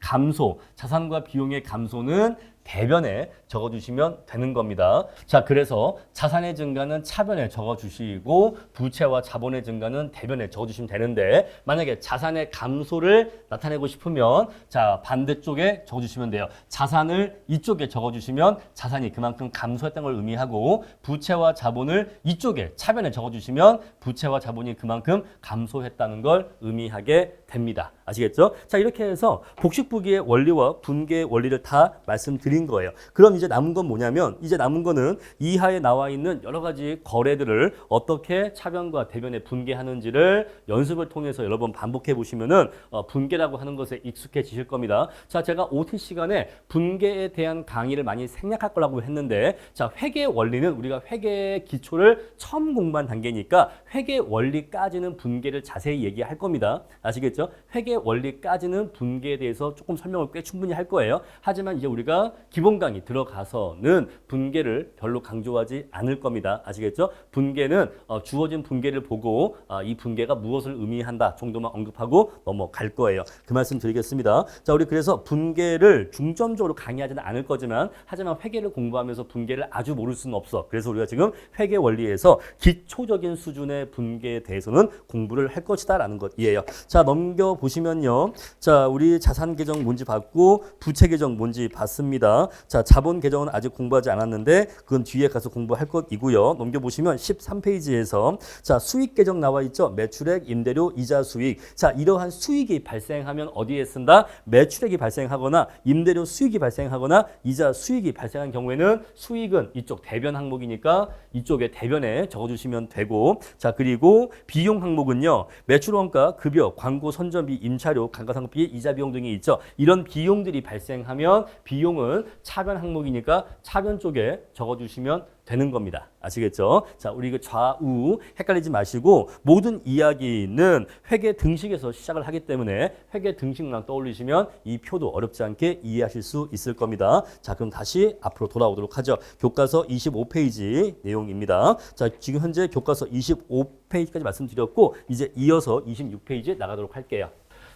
감소는 대변에 적어주시면 되는 겁니다. 자, 그래서 자산의 증가는 차변에 적어주시고 부채와 자본의 증가는 대변에 적어주시면 되는데 만약에 자산의 감소를 나타내고 싶으면 자, 반대쪽에 적어주시면 돼요. 자산을 이쪽에 적어주시면 자산이 그만큼 감소했다는 걸 의미하고 부채와 자본을 이쪽에 차변에 적어주시면 부채와 자본이 그만큼 감소했다는 걸 의미하게 됩니다. 아시겠죠? 자, 이렇게 해서 복식부기의 원리와 분계의 원리를 다 말씀드린 거예요. 그럼 이제 남은 건 뭐냐면 이제 남은 거는 이하에 나와 있는 여러 가지 거래들을 어떻게 차변과 대변에 분계하는지를 연습을 통해서 여러 번 반복해 보시면은 분계라고 하는 것에 익숙해지실 겁니다. 자, 제가 OT 시간에 분계에 대한 강의를 많이 생략할 거라고 했는데 자, 회계 원리는 우리가 회계의 기초를 처음 공부한 단계니까 회계 원리까지는 분계를 자세히 얘기할 겁니다. 아시겠죠? 회계 원리까지는 분계에 대해서 조금 설명을 꽤 충분히 할 거예요. 하지만 이제 우리가 기본 강의 들어가서는 분계를 별로 강조하지 않을 겁니다. 아시겠죠? 분계는 주어진 분계를 보고 이 분계가 무엇을 의미한다 정도만 언급하고 넘어갈 거예요. 그 말씀 드리겠습니다. 자, 우리 그래서 분계를 중점적으로 강의하지는 않을 거지만 하지만 회계를 공부하면서 분계를 아주 모를 수는 없어. 그래서 우리가 지금 회계 원리에서 기초적인 수준의 분계에 대해서는 공부를 할 것이다라는 것이에요. 자, 넘겨보시면요. 자, 우리 자산 계정 뭔지 봤고 부채 계정 뭔지 봤습니다. 자, 자본 계정은 아직 공부하지 않았는데 그건 뒤에 가서 공부할 것이고요. 넘겨보시면 13페이지에서 자, 수익 계정 나와 있죠. 매출액, 임대료, 이자 수익. 자, 이러한 수익이 발생하면 어디에 쓴다? 매출액이 발생하거나 임대료 수익이 발생하거나 이자 수익이 발생한 경우에는 수익은 이쪽 대변 항목이니까 이쪽에 대변에 적어주시면 되고 자, 그리고 비용 항목은요. 매출 원가, 급여, 광고, 선전비, 임차료, 감가상각비, 이자 비용 등이 있죠. 이런 비용들이 발생하면 비용은 차변 항목이니까 차변 쪽에 적어주시면 되는 겁니다. 아시겠죠? 자, 우리 그 좌우 헷갈리지 마시고 모든 이야기는 회계 등식에서 시작을 하기 때문에 회계 등식만 떠올리시면 이 표도 어렵지 않게 이해하실 수 있을 겁니다. 자, 그럼 다시 앞으로 돌아오도록 하죠. 교과서 25페이지 내용입니다. 자, 지금 현재 교과서 25페이지까지 말씀드렸고 이제 이어서 26페이지 나가도록 할게요.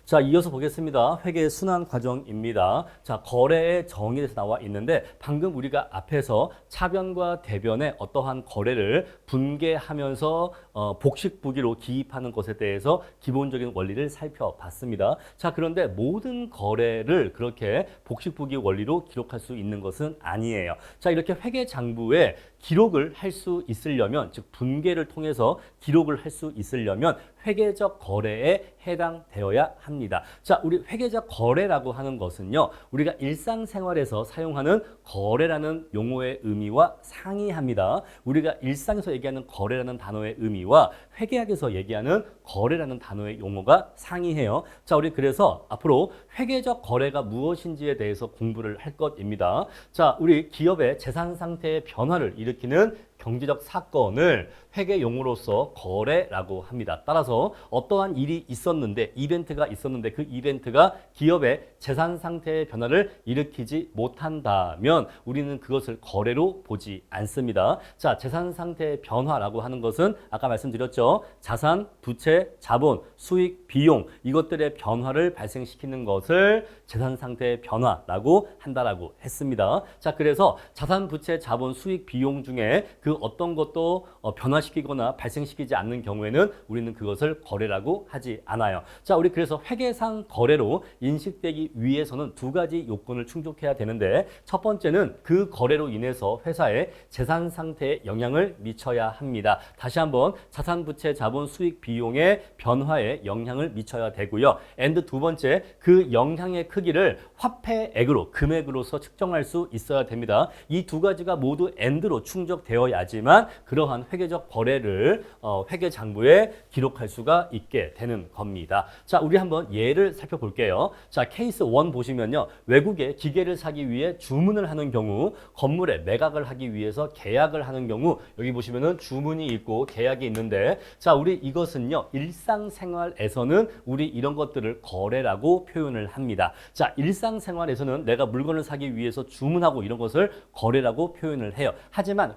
자, 이어서 보겠습니다. 회계 순환 과정입니다. 자, 거래의 정의에서 나와 있는데 방금 우리가 앞에서 차변과 대변의 어떠한 거래를 분계하면서 복식부기로 기입하는 것에 대해서 기본적인 원리를 살펴봤습니다. 자, 그런데 모든 거래를 그렇게 복식부기 원리로 기록할 수 있는 것은 아니에요. 자, 이렇게 회계 장부에 기록을 할 수 있으려면 즉 분계를 통해서 기록을 할 수 있으려면 회계적 거래에 해당되어야 합니다. 자, 우리 회계적 거래라고 하는 것은요. 우리가 일상생활에서 사용하는 거래라는 용어의 의미와 상이합니다. 우리가 일상에서 얘기하는 거래라는 단어의 의미와 회계학에서 얘기하는 거래라는 단어의 용어가 상이해요. 자, 우리 그래서 앞으로 회계적 거래가 무엇인지에 대해서 공부를 할 것입니다. 자, 우리 기업의 재산 상태의 변화를 일으키는 경제적 사건을 회계 용어로서 거래라고 합니다. 따라서 어떠한 일이 있었는데 이벤트가 있었는데 그 이벤트가 기업의 재산 상태의 변화를 일으키지 못한다면 우리는 그것을 거래로 보지 않습니다. 자, 재산 상태의 변화라고 하는 것은 아까 말씀드렸죠. 자산, 부채, 자본, 수익, 비용 이것들의 변화를 발생시키는 것을 재산 상태의 변화라고 한다라고 했습니다. 자, 그래서 자산, 부채, 자본, 수익, 비용 중에 그 어떤 것도 변화시키거나 발생시키지 않는 경우에는 우리는 그것을 거래라고 하지 않아요. 자, 우리 그래서 회계상 거래로 인식되기 위해서는 두 가지 요건을 충족해야 되는데 첫 번째는 그 거래로 인해서 회사의 재산 상태에 영향을 미쳐야 합니다. 다시 한번 자산, 부채, 자본, 수익, 비용의 변화에 영향을 미쳐야 되고요. and 두 번째 그 영향의 크기를 화폐액으로 금액으로서 측정할 수 있어야 됩니다. 이 두 가지가 모두 and로 충족되어야지만 그러한 회계적 거래를 회계장부에 기록할 수가 있게 되는 겁니다. 자, 우리 한번 예를 살펴볼게요. 자, 케이스 1 보시면요. 외국에 기계를 사기 위해 주문을 하는 경우, 건물에 매각을 하기 위해서 계약을 하는 경우 여기 보시면은 주문이 있고 계약이 있는데 자, 우리 이것은요. 일상생활에서는 우리 이런 것들을 거래라고 표현을 합니다. 자, 일상생활에서는 내가 물건을 사기 위해서 주문하고 이런 것을 거래라고 표현을 해요. 하지만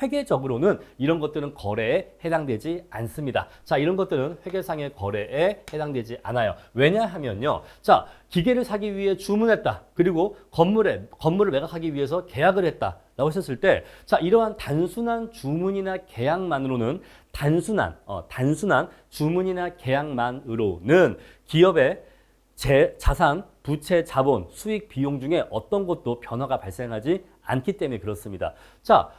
회계적으로는 이런 것들은 거래에 해당되지 않습니다. 자, 이런 것들은 회계상의 거래에 해당되지 않아요. 왜냐하면요. 자, 기계를 사기 위해 주문했다. 그리고 건물을 매각하기 위해서 계약을 했다. 라고 했었을 때, 자, 이러한 단순한 주문이나 계약만으로는 단순한 주문이나 계약만으로는 기업의 자산, 부채, 자본, 수익, 비용 중에 어떤 것도 변화가 발생하지 않기 때문에 그렇습니다. 자,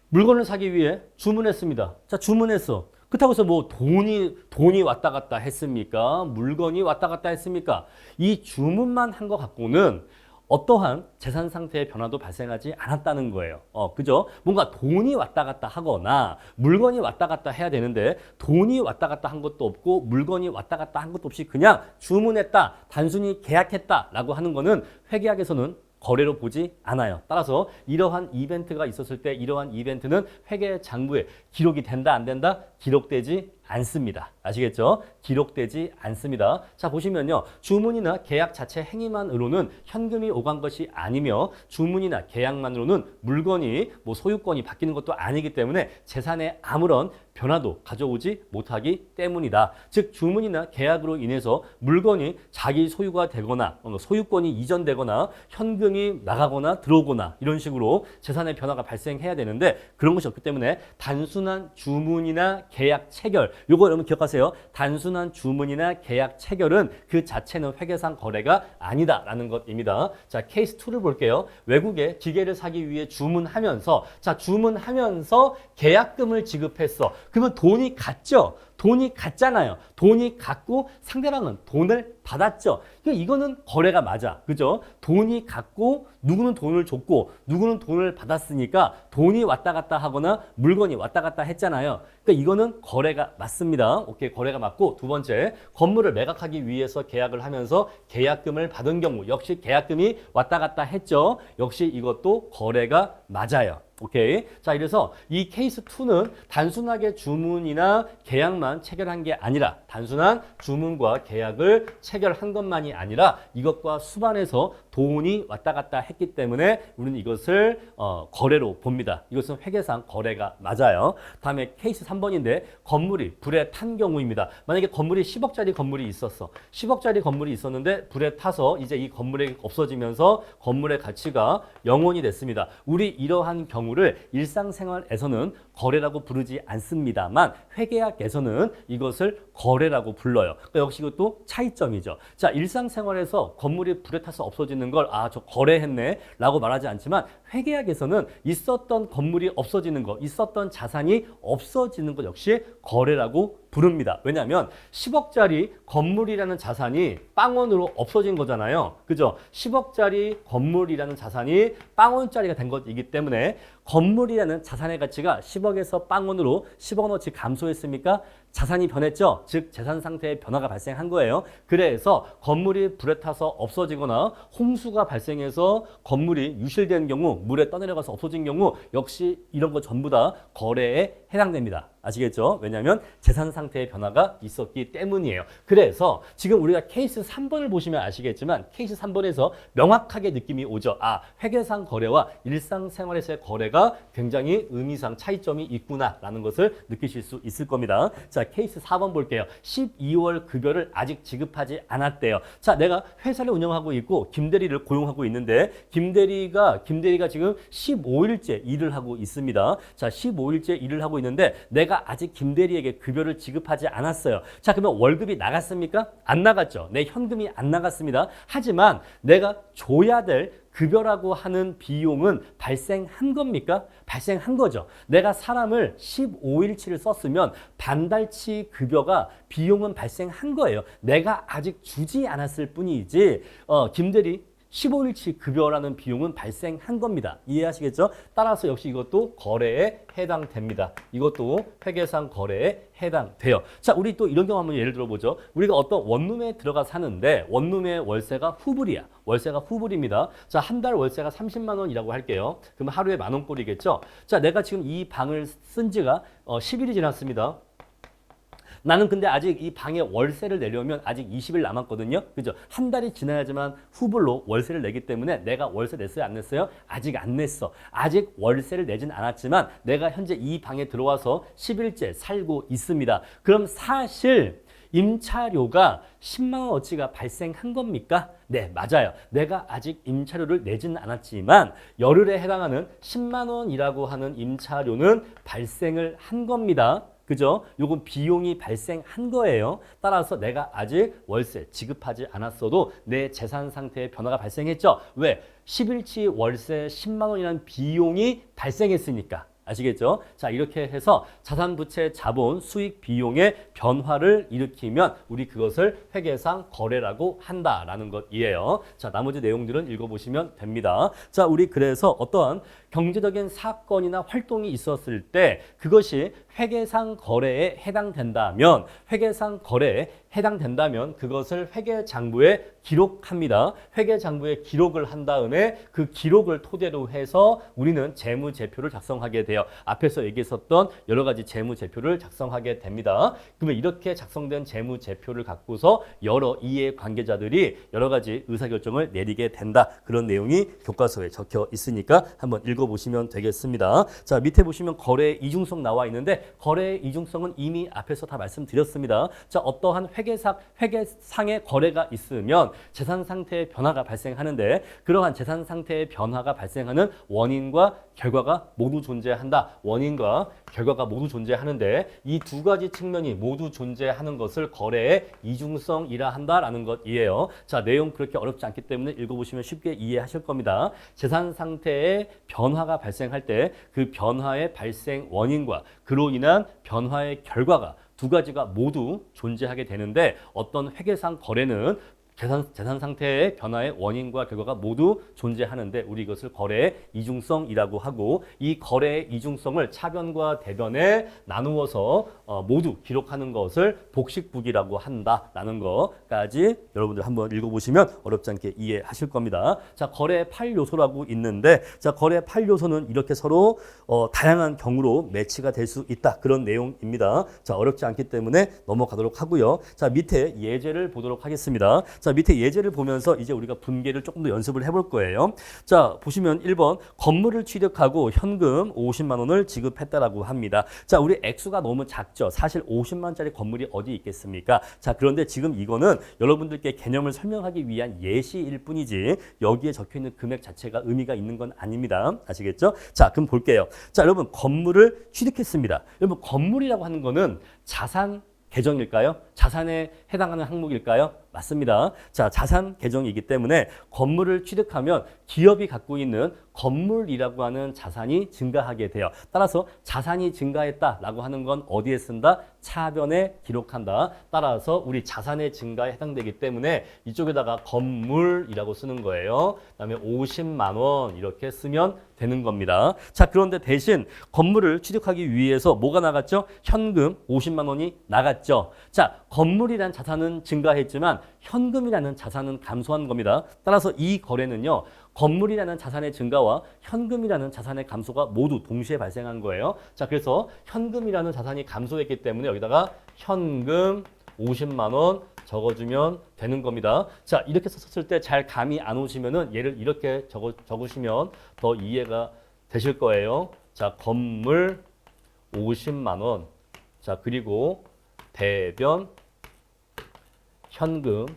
물건을 사기 위해 주문했습니다. 자, 주문했어. 그렇다고 해서 뭐 돈이 왔다 갔다 했습니까? 물건이 왔다 갔다 했습니까? 이 주문만 한 것 갖고는 어떠한 재산 상태의 변화도 발생하지 않았다는 거예요. 그죠? 뭔가 돈이 왔다 갔다 하거나 물건이 왔다 갔다 해야 되는데 돈이 왔다 갔다 한 것도 없고 물건이 왔다 갔다 한 것도 없이 그냥 주문했다, 단순히 계약했다라고 하는 거는 회계학에서는 거래로 보지 않아요. 따라서 이러한 이벤트가 있었을 때 이러한 이벤트는 회계 장부에 기록이 된다 안 된다? 기록되지 않습니다. 아시겠죠? 기록되지 않습니다. 자, 보시면요. 주문이나 계약 자체 행위만으로는 현금이 오간 것이 아니며 주문이나 계약만으로는 물건이 소유권이 바뀌는 것도 아니기 때문에 재산에 아무런 변화도 가져오지 못하기 때문이다. 즉 주문이나 계약으로 인해서 물건이 자기 소유가 되거나 소유권이 이전되거나 현금이 나가거나 들어오거나 이런 식으로 재산의 변화가 발생해야 되는데 그런 것이 없기 때문에 단순한 주문이나 계약 체결 요거 여러분 기억하세요. 단순한 주문이나 계약 체결은 그 자체는 회계상 거래가 아니다라는 것입니다. 자, 케이스 2를 볼게요. 외국에 기계를 사기 위해 주문하면서 계약금을 지급했어. 그러면 돈이 갔죠. 돈이 갔잖아요. 돈이 갔고 상대방은 돈을 받았죠. 그러니까 이거는 거래가 맞아. 그죠? 돈이 갔고 누구는 돈을 줬고 누구는 돈을 받았으니까 돈이 왔다 갔다 하거나 물건이 왔다 갔다 했잖아요. 그러니까 이거는 거래가 맞습니다. 오케이, 거래가 맞고 두 번째, 건물을 매각하기 위해서 계약을 하면서 계약금을 받은 경우 역시 계약금이 왔다 갔다 했죠. 역시 이것도 거래가 맞아요. 오케이. 자, 이래서 이 케이스 2는 단순하게 주문이나 계약만 체결한 게 아니라 단순한 주문과 계약을 체결한 것만이 아니라 이것과 수반해서 돈이 왔다 갔다 했기 때문에 우리는 이것을 거래로 봅니다. 이것은 회계상 거래가 맞아요. 다음에 케이스 3번인데 건물이 불에 탄 경우입니다. 만약에 건물이 10억짜리 건물이 있었어. 10억짜리 건물이 있었는데 불에 타서 이제 이 건물이 없어지면서 건물의 가치가 0원이 됐습니다. 우리 이러한 경우를 일상생활에서는 거래라고 부르지 않습니다만 회계학에서는 이것을 거래라고 불러요. 그러니까 역시 이것도 차이점이죠. 자, 일상생활에서 건물이 불에 타서 없어지는 걸 저 거래했네 라고 말하지 않지만 회계학에서는 있었던 건물이 없어지는 것, 있었던 자산이 없어지는 것 역시 거래라고 부릅니다. 왜냐하면 10억짜리 건물이라는 자산이 빵원으로 없어진 거잖아요. 그죠? 10억짜리 건물이라는 자산이 빵원짜리가 된 것이기 때문에 건물이라는 자산의 가치가 10억에서 빵원으로 10억어치 감소했습니까? 자산이 변했죠. 즉 재산 상태의 변화가 발생한 거예요. 그래서 건물이 불에 타서 없어지거나 홍수가 발생해서 건물이 유실된 경우, 물에 떠내려가서 없어진 경우 역시 이런 거 전부 다 거래에 해당됩니다. 아시겠죠? 왜냐하면 재산 상태의 변화가 있었기 때문이에요. 그래서 지금 우리가 케이스 3번을 보시면 아시겠지만 케이스 3번에서 명확하게 느낌이 오죠. 아, 회계상 거래와 일상생활에서의 거래가 굉장히 의미상 차이점이 있구나라는 것을 느끼실 수 있을 겁니다. 자, 케이스 4번 볼게요. 12월 급여를 아직 지급하지 않았대요. 자, 내가 회사를 운영하고 있고 김대리를 고용하고 있는데 김대리가 지금 15일째 일을 하고 있습니다. 자, 15일째 일을 하고 있는데 내가 아직 김대리에게 급여를 지급하지 않았어요. 자, 그러면 월급이 나갔습니까? 안 나갔죠. 내 현금이 안 나갔습니다. 하지만 내가 줘야 될 급여라고 하는 비용은 발생한 겁니까? 발생한 거죠. 내가 사람을 15일치를 썼으면 반달치 급여가 비용은 발생한 거예요. 내가 아직 주지 않았을 뿐이지 김대리 15일치 급여라는 비용은 발생한 겁니다. 이해하시겠죠? 따라서 역시 이것도 거래에 해당됩니다. 이것도 회계상 거래에 해당돼요. 자, 우리 또 이런 경우 한번 예를 들어보죠. 우리가 어떤 원룸에 들어가 사는데 원룸의 월세가 후불이야. 월세가 후불입니다. 자, 한 달 월세가 30만 원이라고 할게요. 그럼 하루에 10,000원꼴이겠죠? 자, 내가 지금 이 방을 쓴 지가 10일이 지났습니다. 나는 근데 아직 이 방에 월세를 내려면 아직 20일 남았거든요. 그죠? 한 달이 지나야지만 후불로 월세를 내기 때문에 내가 월세 냈어요? 안 냈어요? 아직 안 냈어. 아직 월세를 내진 않았지만 내가 현재 이 방에 들어와서 10일째 살고 있습니다. 그럼 사실 임차료가 10만 원어치가 발생한 겁니까? 네, 맞아요. 내가 아직 임차료를 내지는 않았지만 열흘에 해당하는 10만 원이라고 하는 임차료는 발생을 한 겁니다. 그죠? 요건 비용이 발생한 거예요. 따라서 내가 아직 월세 지급하지 않았어도 내 재산 상태의 변화가 발생했죠. 왜? 10일치 월세 10만 원이라는 비용이 발생했으니까. 아시겠죠? 자, 이렇게 해서 자산, 부채, 자본, 수익, 비용의 변화를 일으키면 우리 그것을 회계상 거래라고 한다라는 것이에요. 자, 나머지 내용들은 읽어보시면 됩니다. 자, 우리 그래서 어떠한 경제적인 사건이나 활동이 있었을 때 그것이 회계상 거래에 해당된다면 그것을 회계장부에 기록합니다. 회계장부에 기록을 한 다음에 그 기록을 토대로 해서 우리는 재무제표를 작성하게 돼요. 앞에서 얘기했었던 여러 가지 재무제표를 작성하게 됩니다. 그러면 이렇게 작성된 재무제표를 갖고서 여러 이해관계자들이 여러 가지 의사결정을 내리게 된다. 그런 내용이 교과서에 적혀 있으니까 한번 읽어보시면 되겠습니다. 자, 밑에 보시면 거래의 이중성 나와 있는데 거래의 이중성은 이미 앞에서 다 말씀드렸습니다. 자, 어떠한 회계상의 거래가 있으면 재산 상태의 변화가 발생하는데 그러한 재산 상태의 변화가 발생하는 원인과 결과가 모두 존재한다. 원인과 결과가 모두 존재하는데 이 두 가지 측면이 모두 존재하는 것을 거래의 이중성이라 한다라는 것이에요. 자, 내용 그렇게 어렵지 않기 때문에 읽어보시면 쉽게 이해하실 겁니다. 재산 상태의 변화가 발생할 때 그 변화의 발생 원인과 그로 인한 변화의 결과가 두 가지가 모두 존재하게 되는데 어떤 회계상 거래는 재산 상태의 변화의 원인과 결과가 모두 존재하는데 우리 이것을 거래의 이중성이라고 하고 이 거래의 이중성을 차변과 대변에 나누어서 모두 기록하는 것을 복식부기라고 한다라는 것까지 여러분들 한번 읽어보시면 어렵지 않게 이해하실 겁니다. 자, 거래 8요소라고 있는데 자, 거래 8요소는 이렇게 서로 다양한 경우로 매치가 될 수 있다. 그런 내용입니다. 자, 어렵지 않기 때문에 넘어가도록 하고요. 자, 밑에 예제를 보도록 하겠습니다. 자, 밑에 예제를 보면서 이제 우리가 분계를 조금 더 연습을 해볼 거예요. 자, 보시면 1번 건물을 취득하고 현금 50만 원을 지급했다라고 합니다. 자, 우리 액수가 너무 작죠. 사실 50만 원짜리 건물이 어디 있겠습니까? 자, 그런데 지금 이거는 여러분들께 개념을 설명하기 위한 예시일 뿐이지 여기에 적혀있는 금액 자체가 의미가 있는 건 아닙니다. 아시겠죠? 자, 그럼 볼게요. 자, 여러분 건물을 취득했습니다. 여러분 건물이라고 하는 거는 자산 계정일까요? 자산에 해당하는 항목일까요? 맞습니다. 자, 자산 계정이기 때문에 건물을 취득하면 기업이 갖고 있는 건물이라고 하는 자산이 증가하게 돼요. 따라서 자산이 증가했다라고 하는 건 어디에 쓴다? 차변에 기록한다. 따라서 우리 자산의 증가에 해당되기 때문에 이쪽에다가 건물이라고 쓰는 거예요. 그다음에 50만 원 이렇게 쓰면 되는 겁니다. 자, 그런데 대신 건물을 취득하기 위해서 뭐가 나갔죠? 현금 50만 원이 나갔죠. 자, 건물이란 자산은 증가했지만 현금이라는 자산은 감소한 겁니다. 따라서 이 거래는요. 건물이라는 자산의 증가와 현금이라는 자산의 감소가 모두 동시에 발생한 거예요. 자, 그래서 현금이라는 자산이 감소했기 때문에 여기다가 현금 50만 원 적어주면 되는 겁니다. 자, 이렇게 썼을 때 잘 감이 안 오시면은 얘를 이렇게 적으시면 더 이해가 되실 거예요. 자, 건물 50만 원. 자, 그리고 대변 현금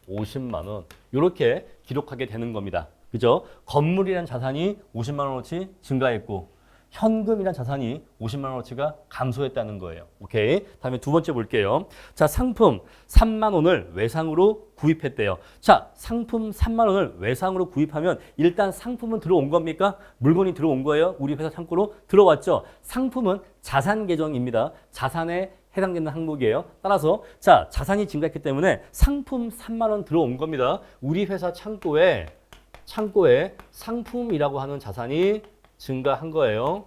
50만 원. 이렇게 기록하게 되는 겁니다. 그죠? 건물이란 자산이 50만 원어치 증가했고 현금이란 자산이 50만 원어치가 감소했다는 거예요. 오케이. 다음에 두 번째 볼게요. 자, 상품 3만 원을 외상으로 구입했대요. 자, 상품 3만 원을 외상으로 구입하면 일단 상품은 들어온 겁니까? 물건이 들어온 거예요. 우리 회사 창고로 들어왔죠. 상품은 자산 계정입니다. 자산에 해당되는 항목이에요. 따라서 자, 자산이 증가했기 때문에 상품 3만 원 들어온 겁니다. 우리 회사 창고에 상품이라고 하는 자산이 증가한 거예요.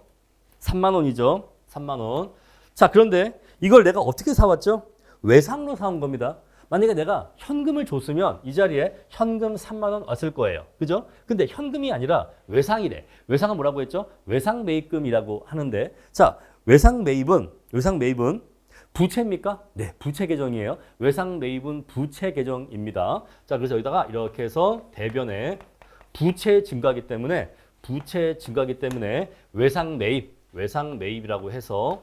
3만 원이죠. 3만 원. 자, 그런데 이걸 내가 어떻게 사왔죠? 외상으로 사온 겁니다. 만약에 내가 현금을 줬으면 이 자리에 현금 3만 원 왔을 거예요. 그죠? 근데 현금이 아니라 외상이래. 외상은 뭐라고 했죠? 외상 매입금이라고 하는데, 자, 외상 매입은 부채입니까? 네, 부채 계정이에요. 외상 매입은 부채 계정입니다. 자, 그래서 여기다가 이렇게 해서 대변에 부채 증가하기 때문에 외상 매입이라고 해서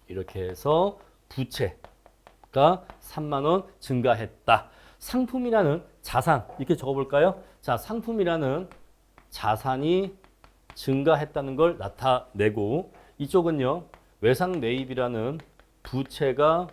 이렇게 해서 부채가 3만 원 증가했다. 상품이라는 자산 이렇게 적어볼까요? 자, 상품이라는 자산이 증가했다는 걸 나타내고 이쪽은요. 외상 매입이라는 부채가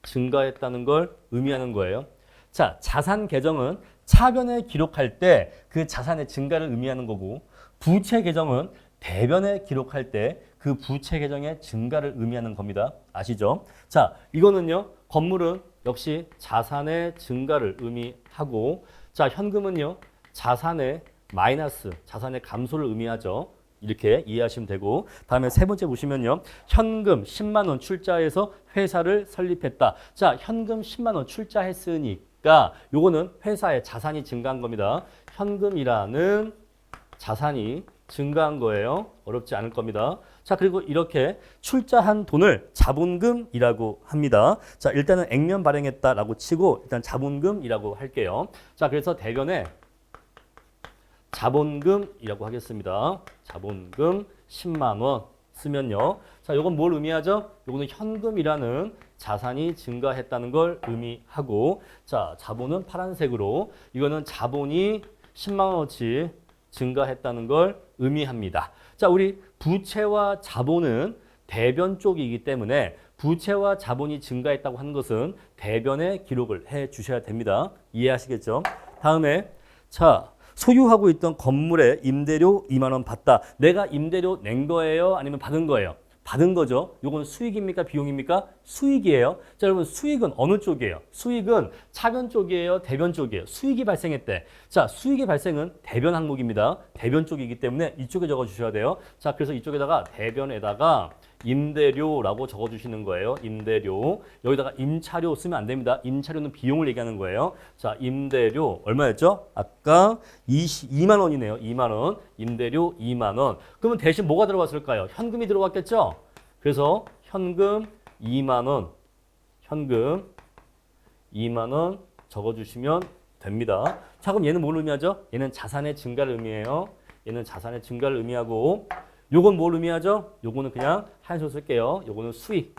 증가했다는 걸 의미하는 거예요. 자, 자산 계정은 차변에 기록할 때 그 자산의 증가를 의미하는 거고 부채 계정은 대변에 기록할 때 그 부채 계정의 증가를 의미하는 겁니다. 아시죠? 자, 이거는요. 건물은 역시 자산의 증가를 의미하고 자, 현금은요. 자산의 마이너스, 자산의 감소를 의미하죠. 이렇게 이해하시면 되고 다음에 세 번째 보시면요. 현금 10만 원 출자해서 회사를 설립했다. 자, 현금 10만 원 출자했으니까 요거는 회사의 자산이 증가한 겁니다. 현금이라는 자산이 증가한 거예요. 어렵지 않을 겁니다. 자, 그리고 이렇게 출자한 돈을 자본금이라고 합니다. 자, 일단은 액면 발행했다라고 치고 일단 자본금이라고 할게요. 자, 그래서 대변에 자본금이라고 하겠습니다. 자본금 10만 원 쓰면요. 자, 요건 뭘 의미하죠? 요거는 현금이라는 자산이 증가했다는 걸 의미하고 자, 자본은 파란색으로 이거는 자본이 10만 원어치 증가했다는 걸 의미합니다. 자, 우리 부채와 자본은 대변 쪽이기 때문에 부채와 자본이 증가했다고 하는 것은 대변에 기록을 해 주셔야 됩니다. 이해하시겠죠? 다음에 자, 소유하고 있던 건물에 임대료 2만 원 받다. 내가 임대료 낸 거예요? 아니면 받은 거예요? 받은 거죠. 요건 수익입니까? 비용입니까? 수익이에요. 자, 여러분 수익은 어느 쪽이에요? 수익은 차변 쪽이에요? 대변 쪽이에요? 수익이 발생했대. 자, 수익의 발생은 대변 항목입니다. 대변 쪽이기 때문에 이쪽에 적어주셔야 돼요. 자, 그래서 이쪽에다가 대변에다가 임대료라고 적어주시는 거예요. 임대료. 여기다가 임차료 쓰면 안 됩니다. 임차료는 비용을 얘기하는 거예요. 자, 임대료 얼마였죠? 아까 2만 원이네요. 2만 원. 임대료 2만 원. 그러면 대신 뭐가 들어왔을까요? 현금이 들어왔겠죠? 그래서 현금 2만 원. 현금 2만 원 적어주시면 됩니다. 자, 그럼 얘는 뭘 의미하죠? 얘는 자산의 증가를 의미해요. 얘는 자산의 증가를 의미하고 요건 뭘 의미하죠? 요거는 그냥 한술 쓸게요. 요거는 수익.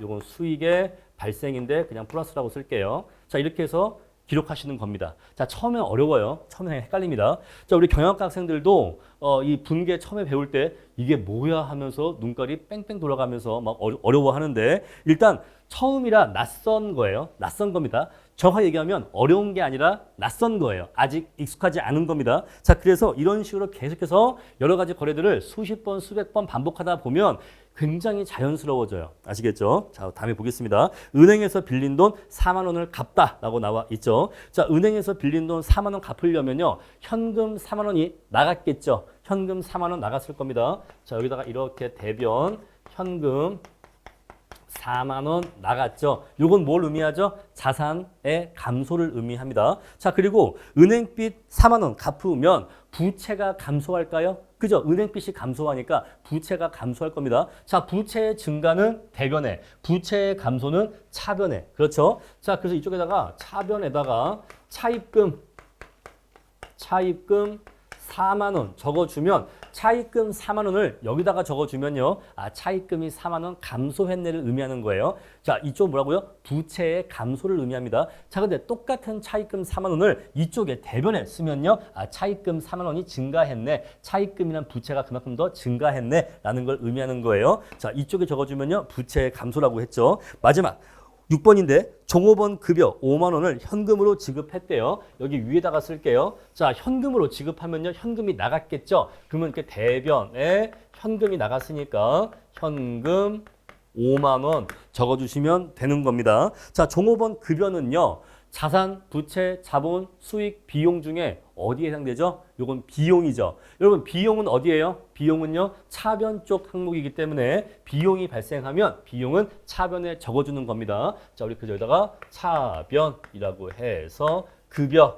요건 수익의 발생인데 그냥 플러스라고 쓸게요. 자, 이렇게 해서 기록하시는 겁니다. 자, 처음엔 어려워요. 처음엔 헷갈립니다. 자, 우리 경영학과 학생들도 이 분계 처음에 배울 때 이게 뭐야 하면서 눈깔이 뺑뺑 돌아가면서 막 어려워하는데 일단 처음이라 낯선 거예요. 낯선 겁니다. 정확하게 얘기하면 어려운 게 아니라 낯선 거예요. 아직 익숙하지 않은 겁니다. 자, 그래서 이런 식으로 계속해서 여러 가지 거래들을 수십 번, 수백 번 반복하다 보면 굉장히 자연스러워져요. 아시겠죠? 자, 다음에 보겠습니다. 은행에서 빌린 돈 4만 원을 갚다라고 나와 있죠. 자, 은행에서 빌린 돈 4만 원 갚으려면요. 현금 4만 원이 나갔겠죠. 현금 4만 원 나갔을 겁니다. 자, 여기다가 이렇게 대변 현금 4만 원 나갔죠. 요건 뭘 의미하죠? 자산의 감소를 의미합니다. 자, 그리고 은행빚 4만 원 갚으면 부채가 감소할까요? 그죠? 은행빚이 감소하니까 부채가 감소할 겁니다. 자, 부채의 증가는 대변에, 부채의 감소는 차변에. 그렇죠? 자, 그래서 이쪽에다가 차변에다가 차입금 4만 원 적어주면 차입금 4만 원을 여기다가 적어주면요. 아, 차입금이 4만 원 감소했네를 의미하는 거예요. 자, 이쪽 뭐라고요? 부채의 감소를 의미합니다. 자, 근데 똑같은 차입금 4만 원을 이쪽에 대변에 쓰면요. 아, 차입금 4만 원이 증가했네. 차입금이란 부채가 그만큼 더 증가했네. 라는 걸 의미하는 거예요. 자, 이쪽에 적어주면요. 부채의 감소라고 했죠. 마지막. 6번인데 종업원 급여 5만 원을 현금으로 지급했대요. 여기 위에다가 쓸게요. 자, 현금으로 지급하면요. 현금이 나갔겠죠. 그러면 이렇게 대변에 현금이 나갔으니까 현금 5만 원 적어주시면 되는 겁니다. 자, 종업원 급여는요. 자산, 부채, 자본, 수익, 비용 중에 어디에 해당되죠? 요건 비용이죠. 여러분, 비용은 어디예요? 비용은요, 차변 쪽 항목이기 때문에 비용이 발생하면 비용은 차변에 적어주는 겁니다. 자, 우리 그저 여기다가 차변이라고 해서 급여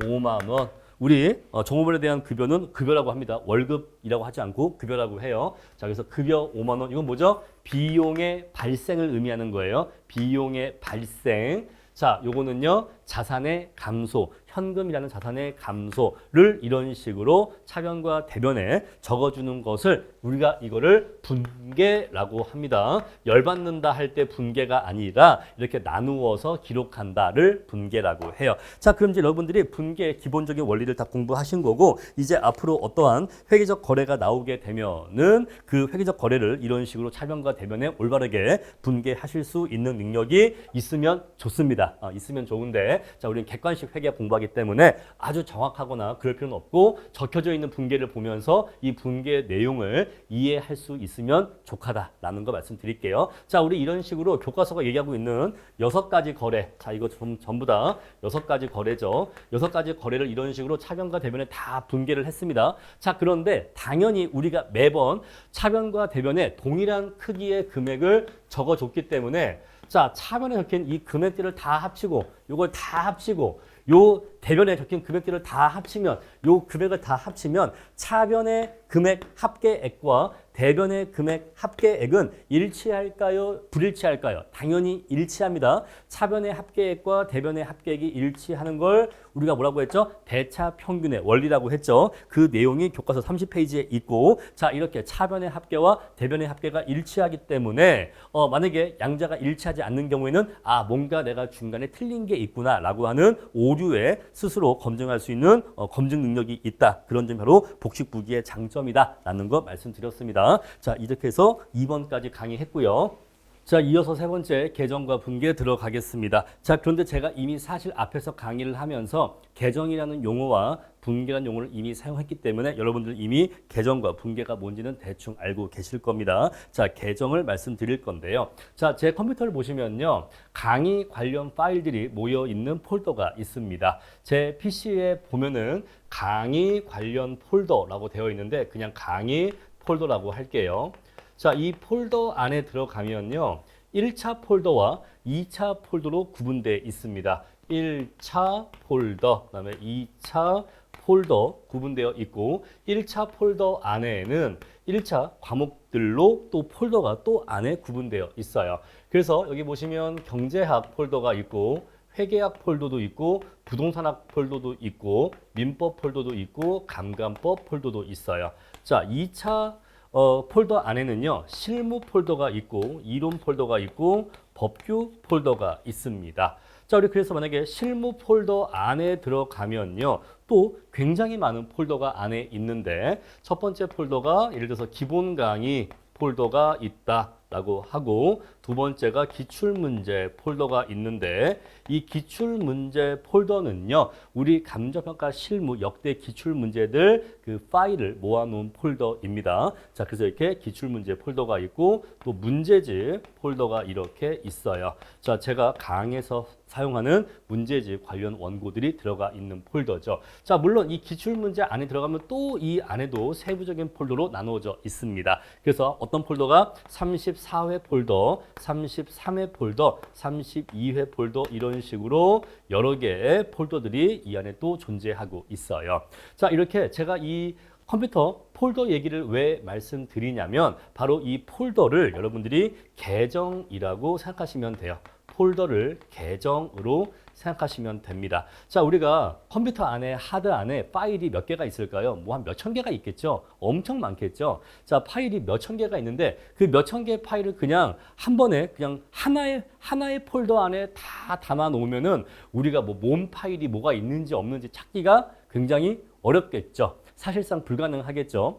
5만 원. 우리 종업원에 대한 급여는 급여라고 합니다. 월급이라고 하지 않고 급여라고 해요. 자, 그래서 급여 5만 원. 이건 뭐죠? 비용의 발생을 의미하는 거예요. 비용의 발생. 자, 요거는요, 자산의 감소, 현금이라는 자산의 감소를 이런 식으로 차변과 대변에 적어주는 것을 우리가 이거를 분계라고 합니다. 열받는다 할 때 분계가 아니라 이렇게 나누어서 기록한다를 분계라고 해요. 자, 그럼 이제 여러분들이 분계의 기본적인 원리를 다 공부하신 거고, 이제 앞으로 어떠한 회계적 거래가 나오게 되면은 그 회계적 거래를 이런 식으로 차변과 대변에 올바르게 분계하실 수 있는 능력이 있으면 좋습니다. 있으면 좋은데, 자, 우리는 객관식 회계 공부하기 때문에 아주 정확하거나 그럴 필요는 없고 적혀져 있는 분계를 보면서 이 분계 내용을 이해할 수 있으면 좋다라는 거 말씀드릴게요. 자, 우리 이런 식으로 교과서가 얘기하고 있는 6가지 거래. 자, 이거 전부 다 6가지 거래죠. 6가지 거래를 이런 식으로 차변과 대변에 다 분계를 했습니다. 자, 그런데 당연히 우리가 매번 차변과 대변에 동일한 크기의 금액을 적어줬기 때문에 자, 차변에 적힌 이 금액들을 다 합치고 요걸 다 합치고 요 대변에 적힌 금액들을 다 합치면 요 금액을 다 합치면 차변의 금액 합계액과 대변의 금액 합계액은 일치할까요? 불일치할까요? 당연히 일치합니다. 차변의 합계액과 대변의 합계액이 일치하는 걸 우리가 뭐라고 했죠? 대차 평균의 원리라고 했죠. 그 내용이 교과서 30페이지에 있고, 자, 이렇게 차변의 합계와 대변의 합계가 일치하기 때문에 만약에 양자가 일치하지 않는 경우에는 아, 뭔가 내가 중간에 틀린 게 있구나라고 하는 오류에 스스로 검증할 수 있는 검증 능력이 있다. 그런 점이 바로 복식부기의 장점이다라는 거 말씀드렸습니다. 자, 이렇게 해서 2번까지 강의했고요. 자, 이어서 세 번째 계정과 분계 들어가겠습니다. 자, 그런데 제가 이미 사실 앞에서 강의를 하면서 계정이라는 용어와 분계라는 용어를 이미 사용했기 때문에 여러분들 이미 계정과 분계가 뭔지는 대충 알고 계실 겁니다. 자, 계정을 말씀드릴 건데요. 자, 제 컴퓨터를 보시면요. 강의 관련 파일들이 모여 있는 폴더가 있습니다. 제 PC에 보면은 강의 관련 폴더라고 되어 있는데 그냥 강의 폴더라고 할게요. 자, 이 폴더 안에 들어가면요. 1차 폴더와 2차 폴더로 구분되어 있습니다. 1차 폴더, 그다음에 2차 폴더 구분되어 있고 1차 폴더 안에는 1차 과목들로 또 폴더가 또 안에 구분되어 있어요. 그래서 여기 보시면 경제학 폴더가 있고 회계학 폴더도 있고 부동산학 폴더도 있고 민법 폴더도 있고 감감법 폴더도 있어요. 자, 2차 폴더 안에는요, 실무 폴더가 있고, 이론 폴더가 있고, 법규 폴더가 있습니다. 자, 우리 그래서 만약에 실무 폴더 안에 들어가면요. 또 굉장히 많은 폴더가 안에 있는데 첫 번째 폴더가 예를 들어서 기본 강의 폴더가 있다라고 하고 두 번째가 기출문제 폴더가 있는데 이 기출문제 폴더는요. 우리 감정평가 실무 역대 기출문제들 그 파일을 모아놓은 폴더입니다. 자, 그래서 이렇게 기출문제 폴더가 있고 또 문제집 폴더가 이렇게 있어요. 자, 제가 강의에서 사용하는 문제집 관련 원고들이 들어가 있는 폴더죠. 자, 물론 이 기출문제 안에 들어가면 또 이 안에도 세부적인 폴더로 나누어져 있습니다. 그래서 어떤 폴더가 34회 폴더, 33회 폴더, 32회 폴더 이런 식으로 여러 개의 폴더들이 이 안에 또 존재하고 있어요. 자, 이렇게 제가 이 컴퓨터 폴더 얘기를 왜 말씀드리냐면 바로 이 폴더를 여러분들이 계정이라고 생각하시면 돼요. 폴더를 계정으로 생각하시면 됩니다. 자, 우리가 컴퓨터 안에 하드 안에 파일이 몇 개가 있을까요? 뭐 한 몇천 개가 있겠죠? 엄청 많겠죠? 자, 파일이 몇천 개가 있는데 그 몇천 개의 파일을 그냥 한 번에 그냥 하나의 폴더 안에 다 담아 놓으면은 우리가 뭐 몸 파일이 뭐가 있는지 없는지 찾기가 굉장히 어렵겠죠. 사실상 불가능하겠죠.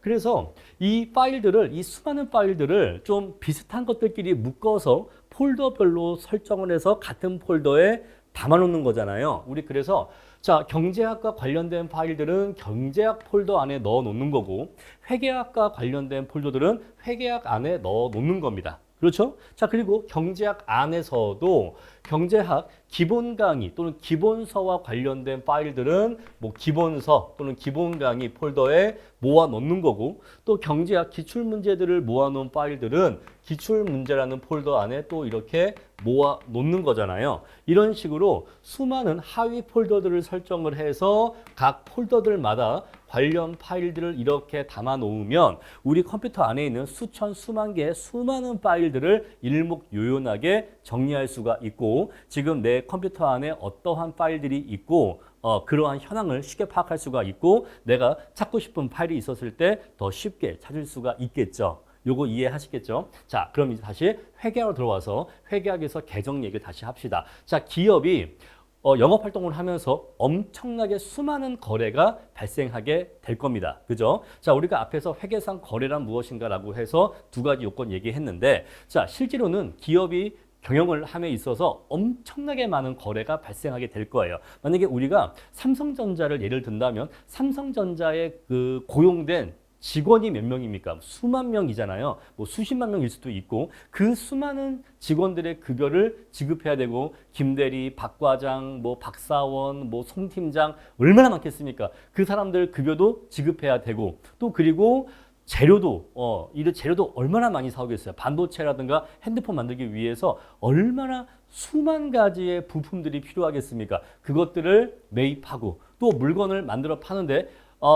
그래서 이 파일들을, 이 수많은 파일들을 좀 비슷한 것들끼리 묶어서 폴더별로 설정을 해서 같은 폴더에 담아놓는 거잖아요. 우리 그래서 자, 경제학과 관련된 파일들은 경제학 폴더 안에 넣어 놓는 거고 회계학과 관련된 폴더들은 회계학 안에 넣어 놓는 겁니다. 그렇죠? 자, 그리고 경제학 안에서도 경제학 기본 강의 또는 기본서와 관련된 파일들은 뭐 기본서 또는 기본 강의 폴더에 모아 놓는 거고 또 경제학 기출 문제들을 모아 놓은 파일들은 기출 문제라는 폴더 안에 또 이렇게 모아 놓는 거잖아요. 이런 식으로 수많은 하위 폴더들을 설정을 해서 각 폴더들마다 관련 파일들을 이렇게 담아 놓으면 우리 컴퓨터 안에 있는 수천 수만 개의 수많은 파일들을 일목요연하게 정리할 수가 있고 지금 내 컴퓨터 안에 어떠한 파일들이 있고 그러한 현황을 쉽게 파악할 수가 있고 내가 찾고 싶은 파일이 있었을 때 더 쉽게 찾을 수가 있겠죠. 요거 이해하시겠죠? 자, 그럼 이제 다시 회계학으로 들어와서 회계학에서 계정 얘기를 다시 합시다. 자, 기업이 영업활동을 하면서 엄청나게 수많은 거래가 발생하게 될 겁니다. 그죠? 자, 우리가 앞에서 회계상 거래란 무엇인가라고 해서 두 가지 요건 얘기했는데 자, 실제로는 기업이 경영을 함에 있어서 엄청나게 많은 거래가 발생하게 될 거예요. 만약에 우리가 삼성전자를 예를 든다면 삼성전자에 그 고용된 직원이 몇 명입니까? 수만 명이잖아요. 뭐 수십만 명일 수도 있고 그 수많은 직원들의 급여를 지급해야 되고 김대리, 박 과장, 뭐 박사원, 뭐 송 팀장 얼마나 많겠습니까? 그 사람들 급여도 지급해야 되고 또 그리고 재료도 이런 재료도 얼마나 많이 사오겠어요. 반도체라든가 핸드폰 만들기 위해서 얼마나 수만 가지의 부품들이 필요하겠습니까? 그것들을 매입하고 또 물건을 만들어 파는데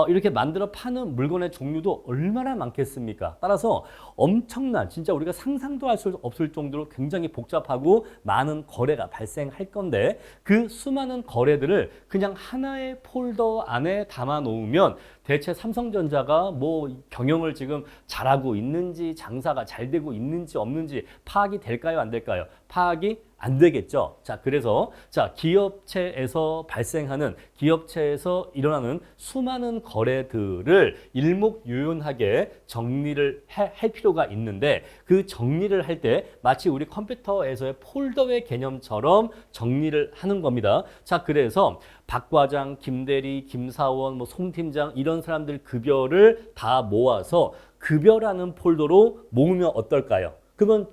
이렇게 만들어 파는 물건의 종류도 얼마나 많겠습니까? 따라서 엄청난 진짜 우리가 상상도 할 수 없을 정도로 굉장히 복잡하고 많은 거래가 발생할 건데 그 수많은 거래들을 그냥 하나의 폴더 안에 담아 놓으면 대체 삼성전자가 뭐 경영을 지금 잘하고 있는지 장사가 잘 되고 있는지 없는지 파악이 될까요? 안 될까요? 파악이 안 되겠죠. 자, 그래서 자, 기업체에서 발생하는 기업체에서 일어나는 수많은 거래들을 일목요연하게 정리를 할 필요가 있는데 그 정리를 할 때 마치 우리 컴퓨터에서의 폴더의 개념처럼 정리를 하는 겁니다. 자, 그래서 박 과장, 김대리, 김사원, 뭐 송 팀장 이런 사람들 급여를 다 모아서 급여라는 폴더로 모으면 어떨까요?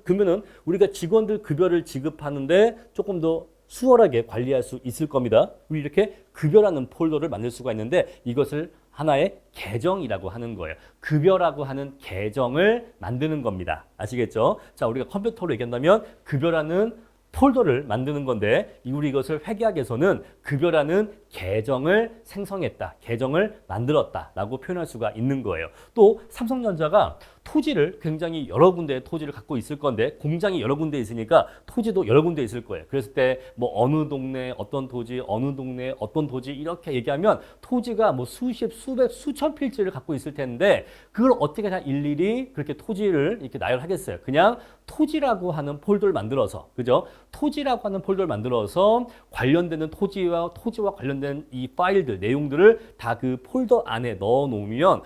그러면은 우리가 직원들 급여를 지급하는데 조금 더 수월하게 관리할 수 있을 겁니다. 우리 이렇게 급여라는 폴더를 만들 수가 있는데 이것을 하나의 계정이라고 하는 거예요. 급여라고 하는 계정을 만드는 겁니다. 아시겠죠? 자, 우리가 컴퓨터로 얘기한다면 급여라는 폴더를 만드는 건데 우리 이것을 회계학에서는 급여라는 계정을 생성했다, 계정을 만들었다라고 표현할 수가 있는 거예요. 또 삼성전자가 토지를 굉장히 여러 군데의 토지를 갖고 있을 건데 공장이 여러 군데 있으니까 토지도 여러 군데 있을 거예요. 그랬을 때 뭐 어느 동네 어떤 토지, 어느 동네 어떤 토지 이렇게 얘기하면 토지가 뭐 수십, 수백, 수천 필지를 갖고 있을 텐데 그걸 어떻게 다 일일이 그렇게 토지를 이렇게 나열하겠어요. 그냥 토지라고 하는 폴더를 만들어서, 그죠? 토지라고 하는 폴더를 만들어서 관련되는 토지와 관련된 이 파일들, 내용들을 다 그 폴더 안에 넣어 놓으면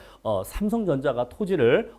삼성전자가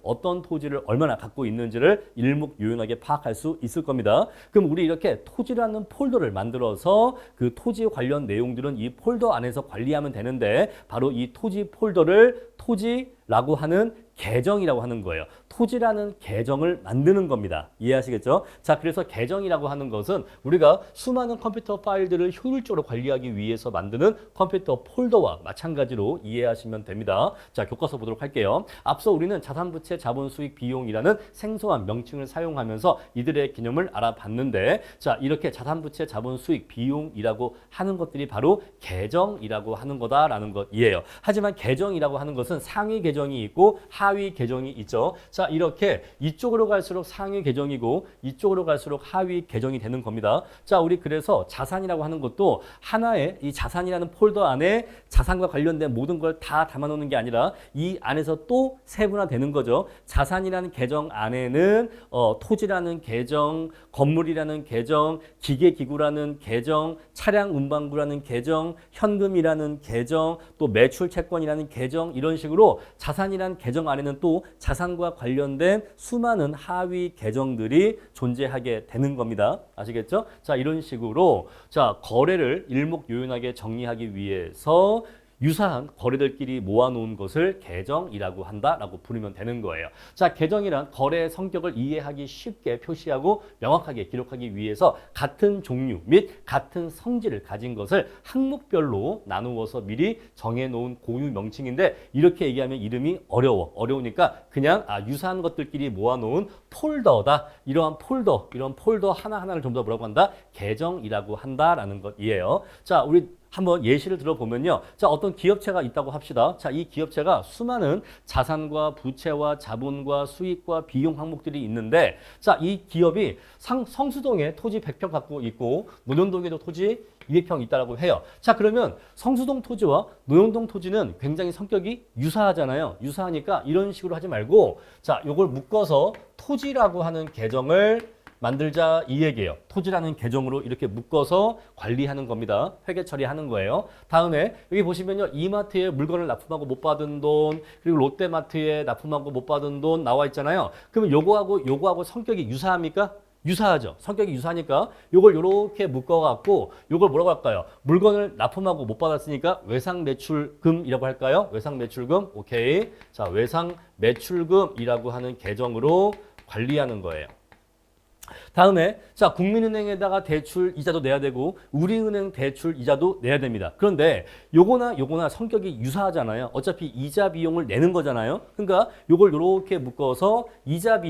어떤 토지를 얼마나 갖고 있는지를 일목요연하게 파악할 수 있을 겁니다. 그럼 우리 이렇게 토지라는 폴더를 만들어서 그 토지 관련 내용들은 이 폴더 안에서 관리하면 되는데 바로 이 토지 폴더를 토지라고 하는 계정이라고 하는 거예요. 토지라는 계정을 만드는 겁니다. 이해하시겠죠? 자, 그래서 계정이라고 하는 것은 우리가 수많은 컴퓨터 파일들을 효율적으로 관리하기 위해서 만드는 컴퓨터 폴더와 마찬가지로 이해하시면 됩니다. 자, 교과서 보도록 할게요. 앞서 우리는 자산부채, 자본수익, 비용이라는 생소한 명칭을 사용하면서 이들의 개념을 알아봤는데, 자, 이렇게 자산부채, 자본수익, 비용이라고 하는 것들이 바로 계정이라고 하는 거다라는 것이에요. 하지만 계정이라고 하는 것은 상위 계정이 있고 하위 계정이 있죠. 자, 이렇게 이쪽으로 갈수록 상위 계정이고 이쪽으로 갈수록 하위 계정이 되는 겁니다. 자, 우리 그래서 자산이라고 하는 것도 하나의 이 자산이라는 폴더 안에 자산과 관련된 모든 걸 다 담아놓는 게 아니라 이 안에서 또 세분화되는 거죠. 자산이라는 계정 안에는 토지라는 계정, 건물이라는 계정, 기계기구라는 계정, 차량 운반부라는 계정, 현금이라는 계정, 또 매출 채권이라는 계정, 이런 식으로 자산이라는 계정 안에는 또 자산과 관련된 수많은 하위 계정들이 존재하게 되는 겁니다. 아시겠죠? 자, 이런 식으로 자, 거래를 일목요연하게 정리하기 위해서 유사한 거래들끼리 모아놓은 것을 계정이라고 한다라고 부르면 되는 거예요. 자, 계정이란 거래의 성격을 이해하기 쉽게 표시하고 명확하게 기록하기 위해서 같은 종류 및 같은 성질을 가진 것을 항목별로 나누어서 미리 정해놓은 고유 명칭인데 이렇게 얘기하면 이름이 어려우니까 그냥 유사한 것들끼리 모아놓은 폴더다. 이런 폴더 하나하나를 전부 다 뭐라고 한다? 계정이라고 한다라는 것이에요. 자, 우리 한번 예시를 들어보면요. 자, 어떤 기업체가 있다고 합시다. 자, 이 기업체가 수많은 자산과 부채와 자본과 수익과 비용 항목들이 있는데 자, 이 기업이 성수동에 토지 100평 갖고 있고 논현동에도 토지 200평 있다라고 해요. 자, 그러면 성수동 토지와 논현동 토지는 굉장히 성격이 유사하잖아요. 유사하니까 이런 식으로 하지 말고 자, 요걸 묶어서 토지라고 하는 계정을 만들자 이 얘기예요. 토지라는 계정으로 이렇게 묶어서 관리하는 겁니다. 회계 처리하는 거예요. 다음에 여기 보시면요. 이마트에 물건을 납품하고 못 받은 돈, 그리고 롯데마트에 납품하고 못 받은 돈 나와 있잖아요. 그러면 요거하고 성격이 유사합니까? 유사하죠. 성격이 유사하니까 요걸 요렇게 묶어갖고 요걸 뭐라고 할까요? 물건을 납품하고 못 받았으니까 외상매출금이라고 할까요? 외상매출금. 오케이. 자, 외상매출금이라고 하는 계정으로 관리하는 거예요. 다음에 자, 국민은행에다가 대출 이자도 내야 되고 우리은행 대출 이자도 내야 됩니다. 그런데 요거나 성격이 유사하잖아요. 어차피 이자 비용을 내는 거잖아요. 그러니까 요걸 이렇게 묶어서 이자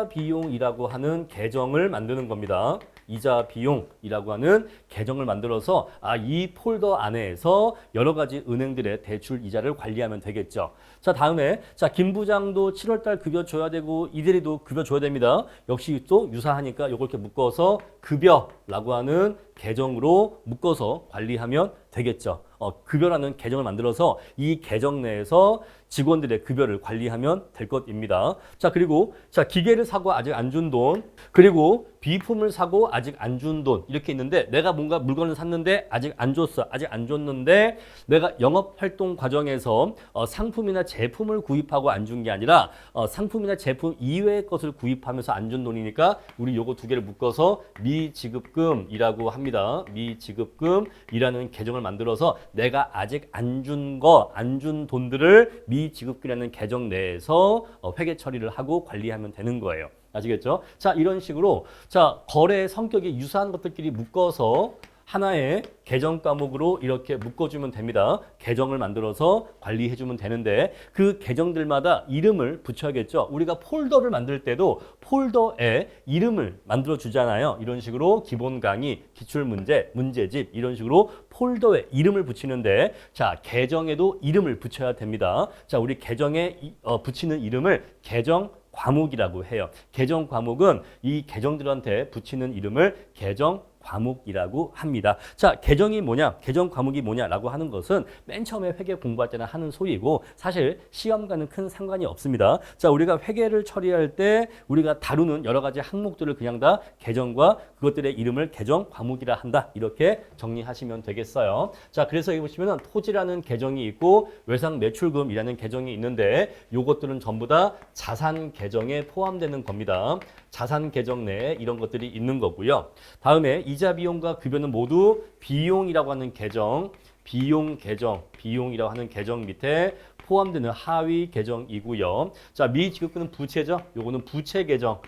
비용이라고 하는 계정을 만드는 겁니다. 이자 비용이라고 하는 계정을 만들어서 이 폴더 안에서 여러 가지 은행들의 대출 이자를 관리하면 되겠죠. 자, 다음에 자, 김 부장도 7월달 급여 줘야 되고 이대리도 급여 줘야 됩니다. 역시 또 유사하니까 요걸 이렇게 묶어서 급여라고 하는 계정으로 묶어서 관리하면 되겠죠. 급여라는 계정을 만들어서 이 계정 내에서 직원들의 급여를 관리하면 될 것입니다. 자, 그리고 자, 기계를 사고 아직 안 준 돈, 그리고 비품을 사고 아직 안 준 돈 이렇게 있는데 내가 뭔가 물건을 샀는데 아직 안 줬는데 내가 영업 활동 과정에서 상품이나 제품을 구입하고 안 준 게 아니라 상품이나 제품 이외의 것을 구입하면서 안 준 돈이니까 우리 요거 두 개를 묶어서 미지급금이라고 합니다. 미지급금이라는 계정을 만들어서 내가 아직 안 준 돈들을 미지급금이라는 계정 내에서 회계 처리를 하고 관리하면 되는 거예요. 아시겠죠? 자, 이런 식으로 자, 거래의 성격이 유사한 것들끼리 묶어서 하나의 계정 과목으로 이렇게 묶어주면 됩니다. 계정을 만들어서 관리해주면 되는데 그 계정들마다 이름을 붙여야겠죠. 우리가 폴더를 만들 때도 폴더에 이름을 만들어 주잖아요. 이런 식으로 기본 강의, 기출문제, 문제집 이런 식으로 폴더에 이름을 붙이는데 자, 계정에도 이름을 붙여야 됩니다. 자, 우리 계정에 붙이는 이름을 계정 과목이라고 해요. 계정 과목은 이 계정들한테 붙이는 이름을 계정 과목이라고 합니다. 자, 계정이 뭐냐, 계정 과목이 뭐냐라고 하는 것은 맨 처음에 회계 공부할 때나 하는 소리이고 사실 시험과는 큰 상관이 없습니다. 자, 우리가 회계를 처리할 때 우리가 다루는 여러 가지 항목들을 그냥 다 계정과 그것들의 이름을 계정 과목이라 한다. 이렇게 정리하시면 되겠어요. 자, 그래서 여기 보시면 토지라는 계정이 있고 외상 매출금이라는 계정이 있는데 요것들은 전부 다 자산 계정에 포함되는 겁니다. 자산 계정 내에 이런 것들이 있는 거고요. 다음에 이자 비용과 급여는 모두 비용이라고 하는 계정, 비용이라고 하는 계정 밑에 포함되는 하위 계정이고요. 자, 미지급금은 부채죠. 요거는 부채 계정.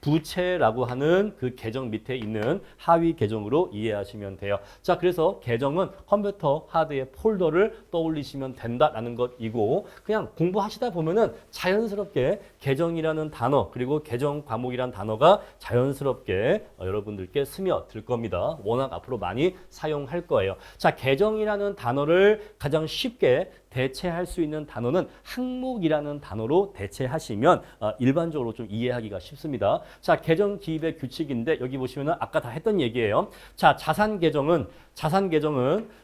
부채라고 하는 그 계정 밑에 있는 하위 계정으로 이해하시면 돼요. 자, 그래서 계정은 컴퓨터 하드의 폴더를 떠올리시면 된다라는 것이고 그냥 공부하시다 보면은 자연스럽게 계정이라는 단어 그리고 계정 과목이라는 단어가 자연스럽게 여러분들께 스며들 겁니다. 워낙 앞으로 많이 사용할 거예요. 자, 계정이라는 단어를 가장 쉽게 대체할 수 있는 단어는 항목이라는 단어로 대체하시면 일반적으로 좀 이해하기가 쉽습니다. 자, 계정 기입의 규칙인데 여기 보시면은 아까 다 했던 얘기예요. 자, 자산 계정은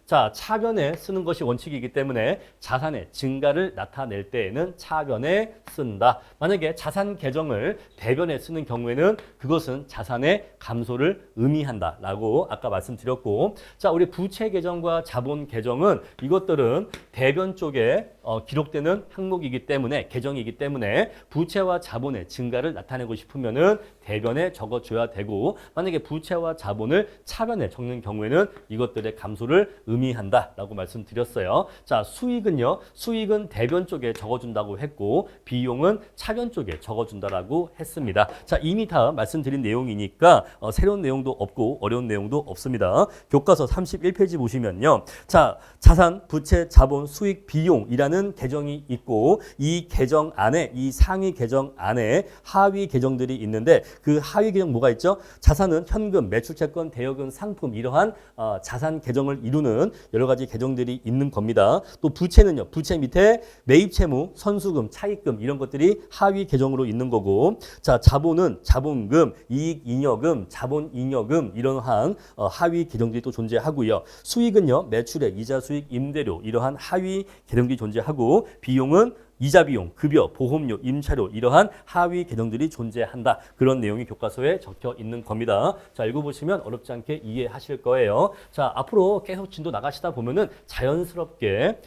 자, 차변에 쓰는 것이 원칙이기 때문에 자산의 증가를 나타낼 때에는 차변에 쓴다. 만약에 자산 계정을 대변에 쓰는 경우에는 그것은 자산의 감소를 의미한다라고 아까 말씀드렸고, 자, 우리 부채 계정과 자본 계정은 이것들은 대변 쪽에 기록되는 항목이기 때문에 계정이기 때문에 부채와 자본의 증가를 나타내고 싶으면은 대변에 적어줘야 되고 만약에 부채와 자본을 차변에 적는 경우에는 이것들의 감소를 의미한다라고 말씀드렸어요. 자, 수익은 대변 쪽에 적어준다고 했고 비용은 차변 쪽에 적어준다라고 했습니다. 자, 이미 다 말씀드린 내용이니까 새로운 내용도 없고 어려운 내용도 없습니다. 교과서 31페이지 보시면요. 자, 자산, 부채, 자본, 수익, 비용이라는 계정이 있고 이 계정 안에 이 상위 계정 안에 하위 계정들이 있는데 그 하위 계정 뭐가 있죠? 자산은 현금, 매출채권, 대여금, 상품 이러한 자산 계정을 이루는 여러 가지 계정들이 있는 겁니다. 또 부채는요. 부채 밑에 매입채무, 선수금, 차입금 이런 것들이 하위 계정으로 있는 거고 자, 자본은 자본금, 이익잉여금, 자본잉여금 이러한 하위 계정들이 또 존재하고요. 수익은요. 매출액, 이자 수익, 임대료 이러한 하위 계정들이 존재하고 비용은 이자 비용, 급여, 보험료, 임차료 이러한 하위 계정들이 존재한다. 그런 내용이 교과서에 적혀 있는 겁니다. 자, 읽어보시면 어렵지 않게 이해하실 거예요. 자, 앞으로 계속 진도 나가시다 보면은 자연스럽게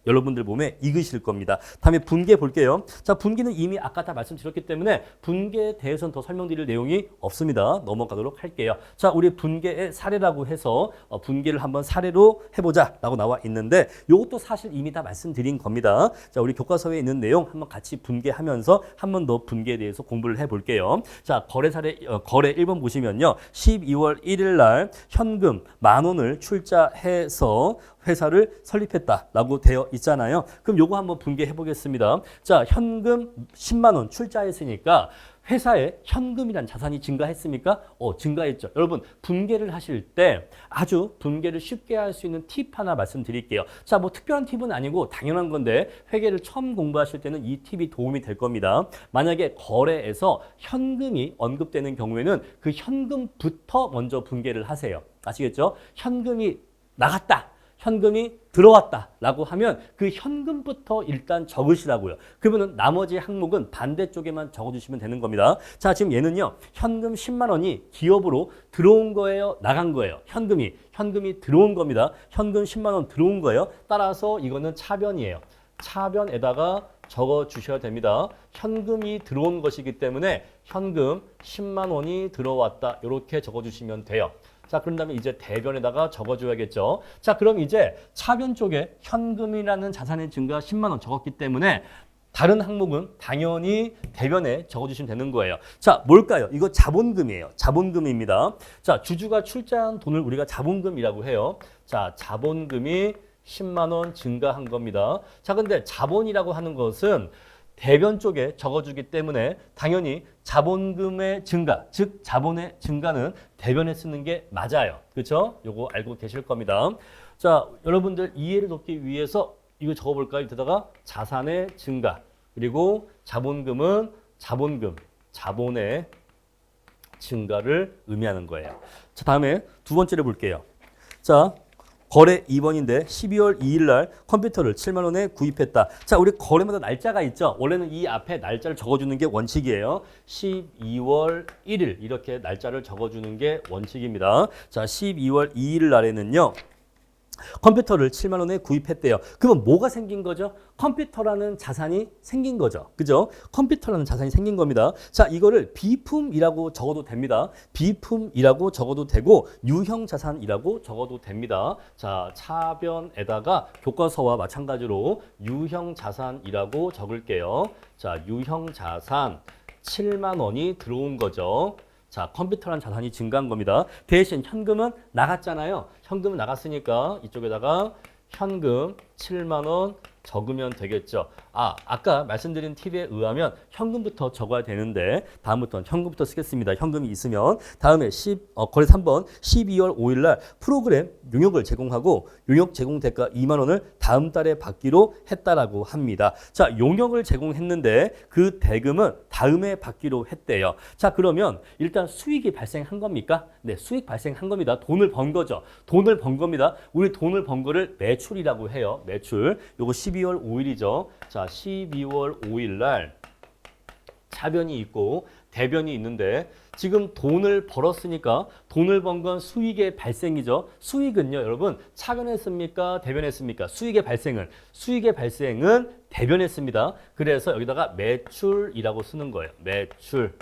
여러분들 몸에 익으실 겁니다. 다음에 분계 볼게요. 자, 분계는 이미 아까 다 말씀드렸기 때문에 분계에 대해서는 더 설명드릴 내용이 없습니다. 넘어가도록 할게요. 자, 우리 분계의 사례라고 해서 분계를 한번 사례로 해보자 라고 나와 있는데 이것도 사실 이미 다 말씀드린 겁니다. 자, 우리 교과서에 있는 내용 한번 같이 분계하면서 한 번 더 분계에 대해서 공부를 해볼게요. 자, 거래 사례, 거래 1번 보시면요. 12월 1일 날 현금 10,000원을 출자해서 회사를 설립했다라고 되어 있잖아요. 그럼 요거 한번 분계해 보겠습니다. 자, 현금 10만 원 출자했으니까 회사에 현금이란 자산이 증가했습니까? 증가했죠. 여러분, 분계를 하실 때 아주 분계를 쉽게 할 수 있는 팁 하나 말씀드릴게요. 자, 뭐 특별한 팁은 아니고 당연한 건데 회계를 처음 공부하실 때는 이 팁이 도움이 될 겁니다. 만약에 거래에서 현금이 언급되는 경우에는 그 현금부터 먼저 분계를 하세요. 아시겠죠? 현금이 나갔다. 현금이 들어왔다라고 하면 그 현금부터 일단 적으시라고요. 그러면 나머지 항목은 반대쪽에만 적어주시면 되는 겁니다. 자, 지금 얘는요. 현금 10만 원이 기업으로 들어온 거예요? 나간 거예요? 현금이 들어온 겁니다. 현금 10만 원 들어온 거예요. 따라서 이거는 차변이에요. 차변에다가 적어주셔야 됩니다. 현금이 들어온 것이기 때문에 현금 10만 원이 들어왔다. 이렇게 적어주시면 돼요. 자, 그런 다음에 이제 대변에다가 적어줘야겠죠. 자, 그럼 이제 차변 쪽에 현금이라는 자산의 증가 10만 원 적었기 때문에 다른 항목은 당연히 대변에 적어주시면 되는 거예요. 자, 뭘까요? 이거 자본금이에요. 자본금입니다. 자, 주주가 출자한 돈을 우리가 자본금이라고 해요. 자, 자본금이 10만 원 증가한 겁니다. 자, 근데 자본이라고 하는 것은 대변 쪽에 적어주기 때문에 당연히 자본금의 증가, 즉 자본의 증가는 대변에 쓰는 게 맞아요. 그렇죠? 요거 알고 계실 겁니다. 자, 여러분들 이해를 돕기 위해서 이거 적어볼까요? 이때다가 자산의 증가, 그리고 자본금은 자본의 증가를 의미하는 거예요. 자, 다음에 두 번째를 볼게요. 자, 거래 2번인데 12월 2일 날 컴퓨터를 7만 원에 구입했다. 자, 우리 거래마다 날짜가 있죠. 원래는 이 앞에 날짜를 적어주는 게 원칙이에요. 12월 1일 이렇게 날짜를 적어주는 게 원칙입니다. 자, 12월 2일 날에는요. 컴퓨터를 7만 원에 구입했대요. 그러면 뭐가 생긴 거죠? 컴퓨터라는 자산이 생긴 거죠. 그죠? 컴퓨터라는 자산이 생긴 겁니다. 자, 이거를 비품이라고 적어도 됩니다. 비품이라고 적어도 되고 유형 자산이라고 적어도 됩니다. 자, 차변에다가 교과서와 마찬가지로 유형 자산이라고 적을게요. 자, 유형 자산 7만 원이 들어온 거죠. 자, 컴퓨터란 자산이 증가한 겁니다. 대신 현금은 나갔잖아요. 현금은 나갔으니까 이쪽에다가 현금 7만 원 적으면 되겠죠. 아까 말씀드린 팁에 의하면 현금부터 적어야 되는데 다음부터는 현금부터 쓰겠습니다. 현금이 있으면. 다음에 거래 3번 12월 5일 날 프로그램 용역을 제공하고 용역 제공 대가 2만 원을 다음 달에 받기로 했다라고 합니다. 자, 용역을 제공했는데 그 대금은 다음에 받기로 했대요. 자, 그러면 일단 수익이 발생한 겁니까? 네, 수익 발생한 겁니다. 돈을 번 거죠. 돈을 번 겁니다. 우리 돈을 번 거를 매출이라고 해요. 매출. 요거 12월 5일이죠. 자, 12월 5일 날 차변이 있고 대변이 있는데 지금 돈을 벌었으니까 돈을 번 건 수익의 발생이죠. 수익은요, 여러분 차변했습니까? 대변했습니까? 수익의 발생은 대변했습니다. 그래서 여기다가 매출이라고 쓰는 거예요. 매출.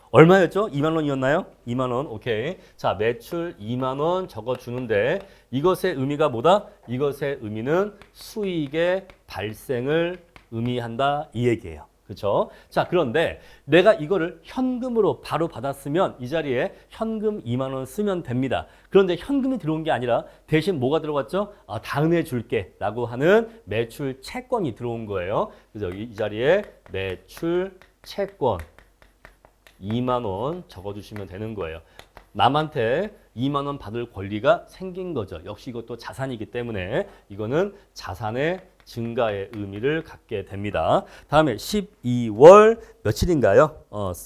얼마였죠? 2만 원이었나요? 2만 원. 오케이. 자, 매출 2만 원 적어주는데 이것의 의미가 뭐다? 이것의 의미는 수익의 발생을 의미한다 이 얘기예요. 그렇죠? 자, 그런데 내가 이거를 현금으로 바로 받았으면 이 자리에 현금 2만 원 쓰면 됩니다. 그런데 현금이 들어온 게 아니라 대신 뭐가 들어갔죠? 다음에 줄게 라고 하는 매출 채권이 들어온 거예요. 그래서 여기 이 자리에 매출 채권 2만 원 적어주시면 되는 거예요. 남한테 2만 원 받을 권리가 생긴 거죠. 역시 이것도 자산이기 때문에 이거는 자산의 증가의 의미를 갖게 됩니다. 다음에 12월 며칠인가요?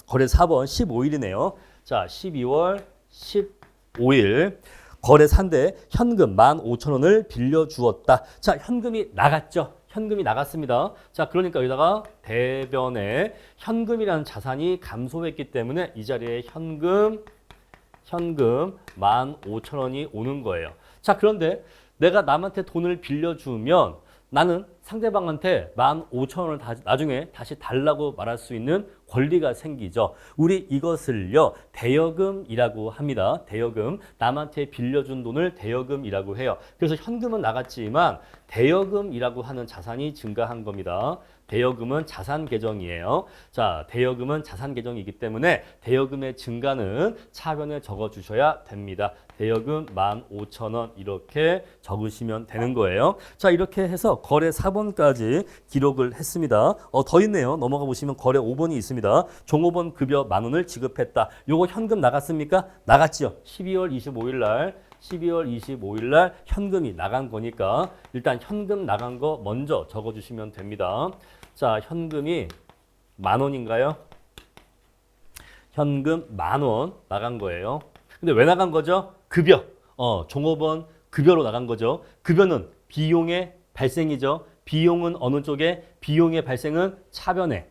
거래 4번 15일이네요. 자, 12월 15일 거래 산대 현금 15,000원을 빌려주었다. 자, 현금이 나갔죠. 현금이 나갔습니다. 자, 그러니까 여기다가 대변에 현금이라는 자산이 감소했기 때문에 이 자리에 현금 15,000원이 오는 거예요. 자, 그런데 내가 남한테 돈을 빌려주면 나는 상대방한테 15,000원을 나중에 다시 달라고 말할 수 있는 권리가 생기죠. 우리 이것을요, 대여금이라고 합니다. 대여금. 남한테 빌려준 돈을 대여금이라고 해요. 그래서 현금은 나갔지만 대여금이라고 하는 자산이 증가한 겁니다. 대여금은 자산 계정이에요. 자, 대여금은 자산 계정이기 때문에 대여금의 증가는 차변에 적어주셔야 됩니다. 대여금 15,000원 이렇게 적으시면 되는 거예요. 자, 이렇게 해서 거래 4번까지 기록을 했습니다. 더 있네요. 넘어가 보시면 거래 5번이 있습니다. 종업원 급여 10,000원을 지급했다. 요거 현금 나갔습니까? 나갔죠. 12월 25일 날 현금이 나간 거니까 일단 현금 나간 거 먼저 적어주시면 됩니다. 자, 현금이 10,000원인가요? 현금 10,000원 나간 거예요. 근데 왜 나간 거죠? 급여. 종업원 급여로 나간 거죠. 급여는 비용의 발생이죠. 비용은 어느 쪽에? 비용의 발생은 차변에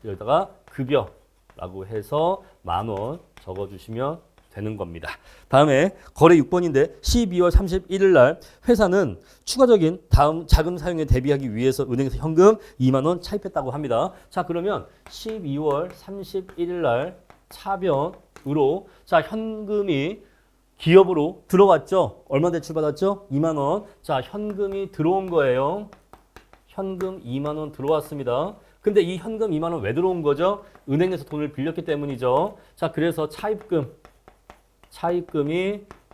여기다가 급여라고 해서 10,000원 적어주시면 되는 겁니다. 다음에 거래 6번인데 12월 31일 날 회사는 추가적인 다음 자금 사용에 대비하기 위해서 은행에서 현금 2만 원 차입했다고 합니다. 자, 그러면 12월 31일 날 차변으로 자, 현금이 기업으로 들어왔죠. 얼마 대출 받았죠? 2만 원. 자, 현금이 들어온 거예요. 현금 2만 원 들어왔습니다. 근데 이 현금 2만 원 왜 들어온 거죠? 은행에서 돈을 빌렸기 때문이죠. 자, 그래서 차입금이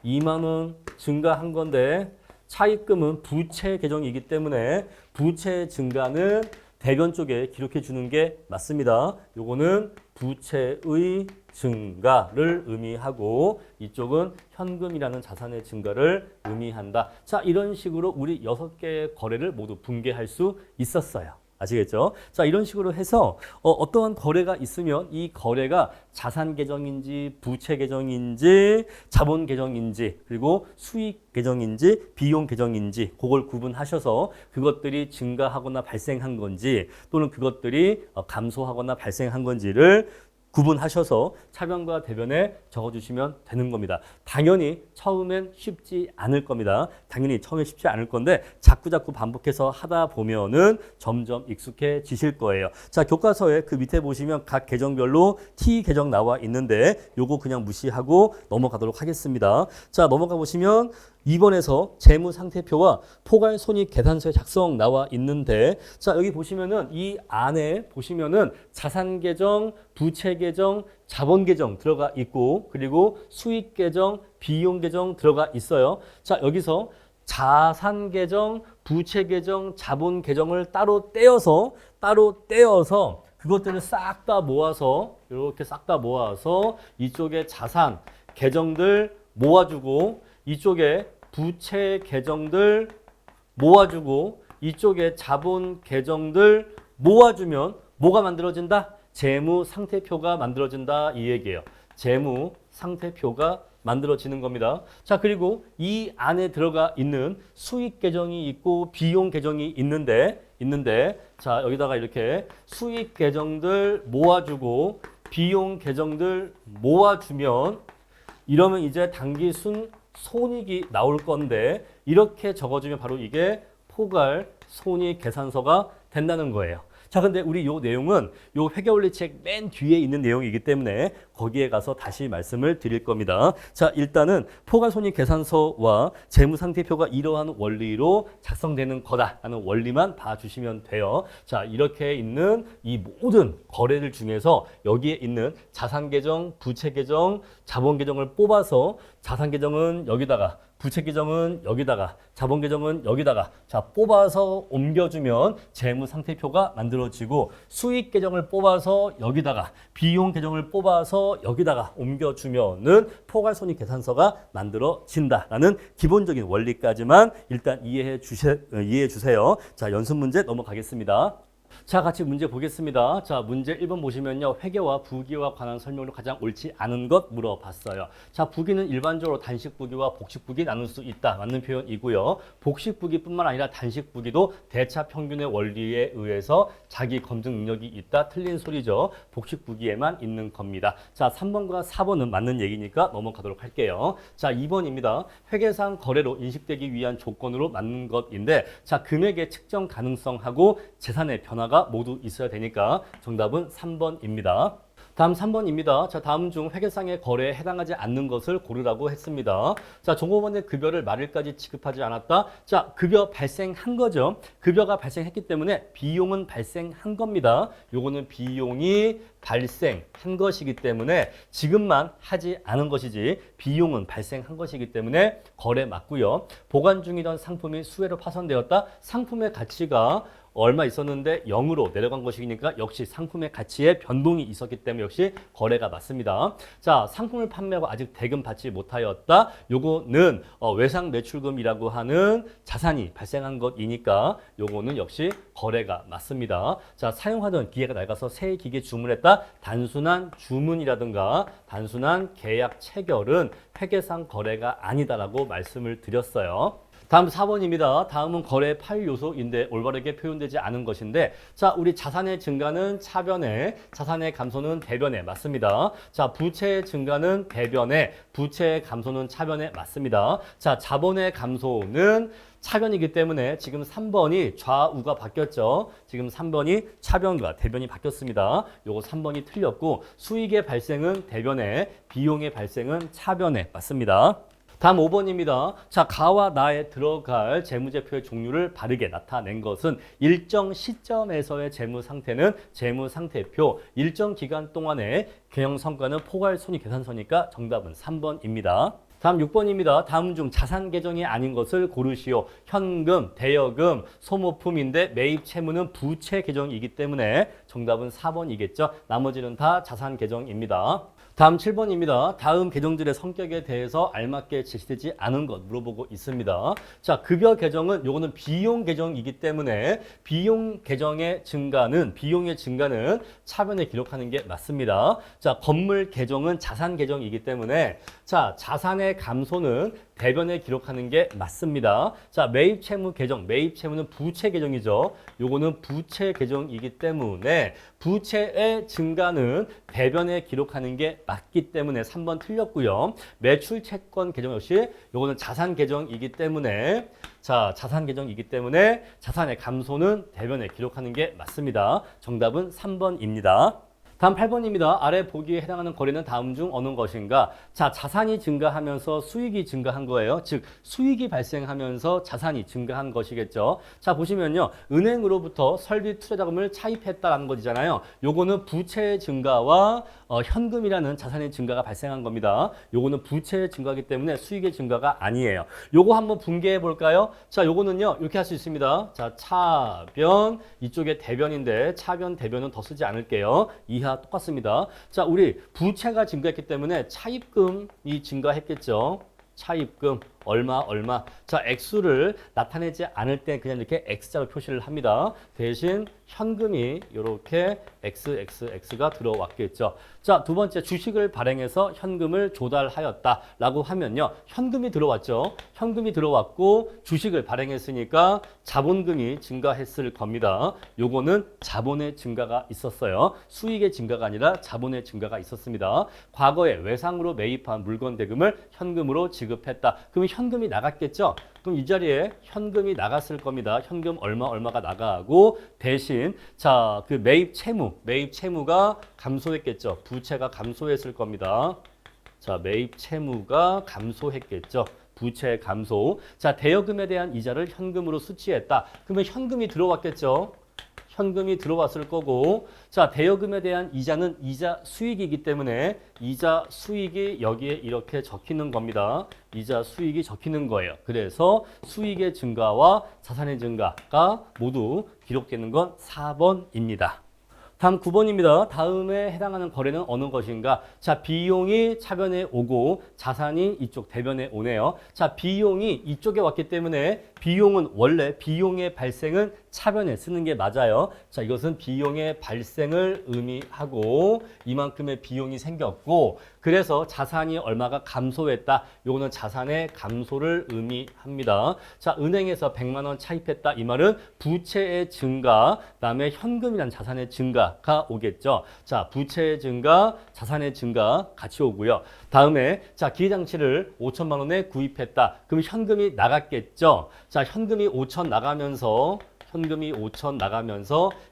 2만 원 증가한 건데 차입금은 부채 계정이기 때문에 부채 증가는 대변 쪽에 기록해 주는 게 맞습니다. 요거는 부채의 증가를 의미하고 이쪽은 현금이라는 자산의 증가를 의미한다. 자, 이런 식으로 우리 6개의 거래를 모두 분개할 수 있었어요. 아시겠죠? 자, 이런 식으로 해서 어떠한 거래가 있으면 이 거래가 자산 계정인지 부채 계정인지 자본 계정인지 그리고 수익 계정인지 비용 계정인지 그걸 구분하셔서 그것들이 증가하거나 발생한 건지 또는 그것들이 감소하거나 발생한 건지를 구분하셔서 차변과 대변에 적어주시면 되는 겁니다. 당연히 처음엔 쉽지 않을 겁니다. 당연히 처음에 쉽지 않을 건데 자꾸 반복해서 하다 보면은 점점 익숙해지실 거예요. 자, 교과서에 그 밑에 보시면 각 계정별로 T 계정 나와 있는데 요거 그냥 무시하고 넘어가도록 하겠습니다. 자, 넘어가 보시면 2번에서 재무상태표와 포괄손익계산서의 작성 나와 있는데 자, 여기 보시면은 이 안에 보시면은 자산계정, 부채계정, 자본계정 들어가 있고 그리고 수익계정, 비용계정 들어가 있어요. 자, 여기서 자산계정, 부채계정, 자본계정을 따로 떼어서 그것들을 싹 다 모아서 이렇게 싹 다 모아서 이쪽에 자산 계정들 모아주고 이쪽에 부채 계정들 모아주고 이쪽에 자본 계정들 모아주면 뭐가 만들어진다? 재무 상태표가 만들어진다 이 얘기예요. 재무 상태표가 만들어지는 겁니다. 자, 그리고 이 안에 들어가 있는 수익 계정이 있고 비용 계정이 있는데 자, 여기다가 이렇게 수익 계정들 모아주고 비용 계정들 모아주면 이러면 이제 당기순 손익이 나올 건데 이렇게 적어주면 바로 이게 포괄 손익 계산서가 된다는 거예요. 자, 근데 우리 요 내용은 요 회계원리책 맨 뒤에 있는 내용이기 때문에 거기에 가서 다시 말씀을 드릴 겁니다. 자, 일단은 포괄손익계산서와 재무상태표가 이러한 원리로 작성되는 거다라는 원리만 봐주시면 돼요. 자, 이렇게 있는 이 모든 거래들 중에서 여기에 있는 자산계정, 부채계정, 자본계정을 뽑아서 자산계정은 여기다가 부채 계정은 여기다가 자본 계정은 여기다가 자 뽑아서 옮겨주면 재무 상태표가 만들어지고 수익 계정을 뽑아서 여기다가 비용 계정을 뽑아서 여기다가 옮겨주면은 포괄손익 계산서가 만들어진다라는 기본적인 원리까지만 일단 이해해 주세요. 자, 연습 문제 넘어가겠습니다. 자, 같이 문제 보겠습니다. 자, 문제 1번 보시면요. 회계와 부기와 관한 설명으로 가장 옳지 않은 것 물어봤어요. 자, 부기는 일반적으로 단식 부기와 복식 부기 나눌 수 있다. 맞는 표현이고요. 복식 부기뿐만 아니라 단식 부기도 대차 평균의 원리에 의해서 자기 검증 능력이 있다. 틀린 소리죠. 복식 부기에만 있는 겁니다. 자, 3번과 4번은 맞는 얘기니까 넘어가도록 할게요. 자, 2번입니다. 회계상 거래로 인식되기 위한 조건으로 맞는 것인데 자, 금액의 측정 가능성하고 재산의 변화가 모두 있어야 되니까 정답은 3번입니다. 다음 3번입니다. 자, 다음 중 회계상의 거래에 해당하지 않는 것을 고르라고 했습니다. 자, 종업원의 급여를 말일까지 지급하지 않았다. 자, 급여 발생한 거죠. 급여가 발생했기 때문에 비용은 발생한 겁니다. 요거는 비용이 발생한 것이기 때문에 지급만 하지 않은 것이지 비용은 발생한 것이기 때문에 거래 맞고요. 보관 중이던 상품이 수혜로 파손되었다. 상품의 가치가 얼마 있었는데 0으로 내려간 것이니까 역시 상품의 가치에 변동이 있었기 때문에 역시 거래가 맞습니다. 자, 상품을 판매하고 아직 대금 받지 못하였다. 요거는 외상 매출금이라고 하는 자산이 발생한 것이니까 요거는 역시 거래가 맞습니다. 자, 사용하던 기계가 낡아서 새 기계 주문했다. 단순한 주문이라든가 단순한 계약 체결은 회계상 거래가 아니다라고 말씀을 드렸어요. 다음 4번입니다. 다음은 거래 파일 요소인데 올바르게 표현되지 않은 것인데 자, 우리 자산의 증가는 차변에, 자산의 감소는 대변에 맞습니다. 자, 부채의 증가는 대변에, 부채의 감소는 차변에 맞습니다. 자, 자본의 감소는 차변이기 때문에 지금 3번이 좌우가 바뀌었죠. 지금 3번이 차변과 대변이 바뀌었습니다. 요거 3번이 틀렸고 수익의 발생은 대변에, 비용의 발생은 차변에 맞습니다. 다음 5번입니다. 자, 가와 나에 들어갈 재무제표의 종류를 바르게 나타낸 것은 일정 시점에서의 재무 상태는 재무 상태표, 일정 기간 동안의 경영 성과는 포괄손익 계산서니까 정답은 3번입니다. 다음 6번입니다. 다음 중 자산 계정이 아닌 것을 고르시오. 현금, 대여금, 소모품인데 매입 채무는 부채 계정이기 때문에 정답은 4번이겠죠. 나머지는 다 자산 계정입니다. 다음 7번입니다. 다음 계정들의 성격에 대해서 알맞게 제시되지 않은 것 물어보고 있습니다. 자, 급여 계정은 요거는 비용 계정이기 때문에 비용의 증가는 차변에 기록하는 게 맞습니다. 자, 건물 계정은 자산 계정이기 때문에 자, 자산의 감소는 대변에 기록하는 게 맞습니다. 자, 매입 채무 계정, 매입 채무는 부채 계정이죠. 요거는 부채 계정이기 때문에 부채의 증가는 대변에 기록하는 게 맞기 때문에 3번 틀렸고요. 매출 채권 계정 역시 요거는 자산 계정이기 때문에 자, 자산 계정이기 때문에 자산의 감소는 대변에 기록하는 게 맞습니다. 정답은 3번입니다. 다음 8번입니다. 아래 보기에 해당하는 거래는 다음 중 어느 것인가? 자, 자산이 증가하면서 수익이 증가한 거예요. 즉, 수익이 발생하면서 자산이 증가한 것이겠죠. 자, 보시면요. 은행으로부터 설비 투자 자금을 차입했다라는 것이잖아요. 요거는 부채의 증가와 현금이라는 자산의 증가가 발생한 겁니다. 요거는 부채의 증가이기 때문에 수익의 증가가 아니에요. 요거 한번 분개해 볼까요? 자, 요거는요. 이렇게 할 수 있습니다. 자, 차변, 이쪽에 대변인데 차변, 대변은 더 쓰지 않을게요. 이하 똑같습니다. 자, 우리 부채가 증가했기 때문에 차입금이 증가했겠죠. 차입금 얼마. 자, 액수를 나타내지 않을 때 그냥 이렇게 X자로 표시를 합니다. 대신 현금이 이렇게 XXX가 들어왔겠죠. 자, 두 번째 주식을 발행해서 현금을 조달하였다라고 하면요. 현금이 들어왔죠. 현금이 들어왔고 주식을 발행했으니까 자본금이 증가했을 겁니다. 요거는 자본의 증가가 있었어요. 수익의 증가가 아니라 자본의 증가가 있었습니다. 과거에 외상으로 매입한 물건 대금을 현금으로 지급했다. 그러면 현금이 나갔겠죠. 그럼 이 자리에 현금이 나갔을 겁니다. 현금 얼마가 나가고 대신 자, 그 매입 채무가 감소했겠죠. 부채가 감소했을 겁니다. 자, 매입 채무가 감소했겠죠. 부채 감소. 자, 대여금에 대한 이자를 현금으로 수취했다. 그러면 현금이 들어왔겠죠. 현금이 들어왔을 거고, 자, 대여금에 대한 이자는 이자 수익이기 때문에 이자 수익이 여기에 이렇게 적히는 겁니다. 이자 수익이 적히는 거예요. 그래서 수익의 증가와 자산의 증가가 모두 기록되는 건 4번입니다. 다음 9번입니다. 다음에 해당하는 거래는 어느 것인가? 자, 비용이 차변에 오고 자산이 이쪽 대변에 오네요. 자, 비용이 이쪽에 왔기 때문에 비용은 원래 비용의 발생은 차변에 쓰는 게 맞아요. 자, 이것은 비용의 발생을 의미하고 이만큼의 비용이 생겼고 그래서 자산이 얼마가 감소했다. 요거는 자산의 감소를 의미합니다. 자, 은행에서 100만 원 차입했다. 이 말은 부채의 증가, 그다음에 현금이란 자산의 증가가 오겠죠. 자, 부채의 증가, 자산의 증가 같이 오고요. 다음에 자, 기계장치를 5천만 원에 구입했다. 그럼 현금이 나갔겠죠. 자, 현금이 5천 나가면서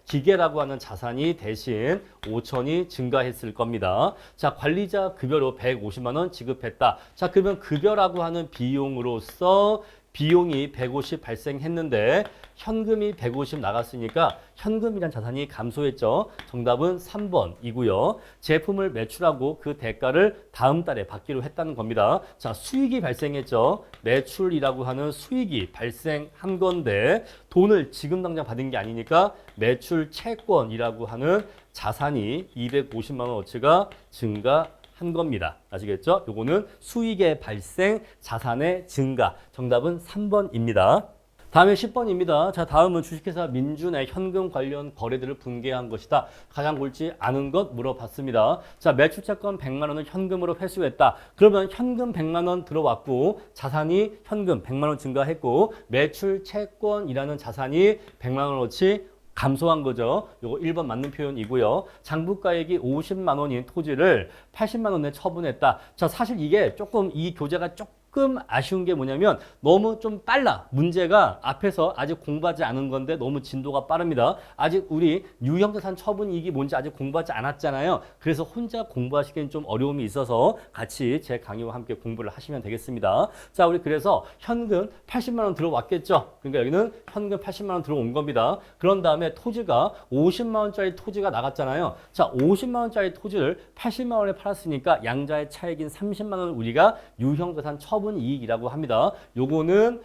기계라고 하는 자산이 대신 5천이 증가했을 겁니다. 자, 관리자 급여로 150만 원 지급했다. 자, 그러면 급여라고 하는 비용으로서 비용이 150 발생했는데 현금이 150 나갔으니까 현금이란 자산이 감소했죠. 정답은 3번이고요. 제품을 매출하고 그 대가를 다음 달에 받기로 했다는 겁니다. 자, 수익이 발생했죠. 매출이라고 하는 수익이 발생한 건데 돈을 지금 당장 받은 게 아니니까 매출 채권이라고 하는 자산이 250만 원어치가 증가한 겁니다. 아시겠죠? 요거는 수익의 발생, 자산의 증가. 정답은 3번입니다. 다음에 10번입니다. 자, 다음은 주식회사 민준의 현금 관련 거래들을 분개한 것이다. 가장 옳지 않은 것 물어봤습니다. 자, 매출채권 100만 원을 현금으로 회수했다. 그러면 현금 100만 원 들어왔고 자산이 현금 100만 원 증가했고 매출채권이라는 자산이 100만 원어치 감소한 거죠. 요거 1번 맞는 표현이고요. 장부가액이 50만 원인 토지를 80만 원에 처분했다. 자, 사실 이게 조금 이 교재가 조금 조금 아쉬운 게 뭐냐면 너무 좀 빨라. 문제가 앞에서 아직 공부하지 않은 건데 너무 진도가 빠릅니다. 아직 우리 유형자산 처분이익이 뭔지 아직 공부하지 않았잖아요. 그래서 혼자 공부하시기엔 좀 어려움이 있어서 같이 제 강의와 함께 공부를 하시면 되겠습니다. 자, 우리 그래서 현금 80만 원 들어왔겠죠. 그러니까 여기는 현금 80만 원 들어온 겁니다. 그런 다음에 토지가 50만 원짜리 토지가 나갔잖아요. 자, 50만 원짜리 토지를 80만 원에 팔았으니까 양자의 차익인 30만 원을 우리가 유형자산 처분이익이라고 합니다. 요거는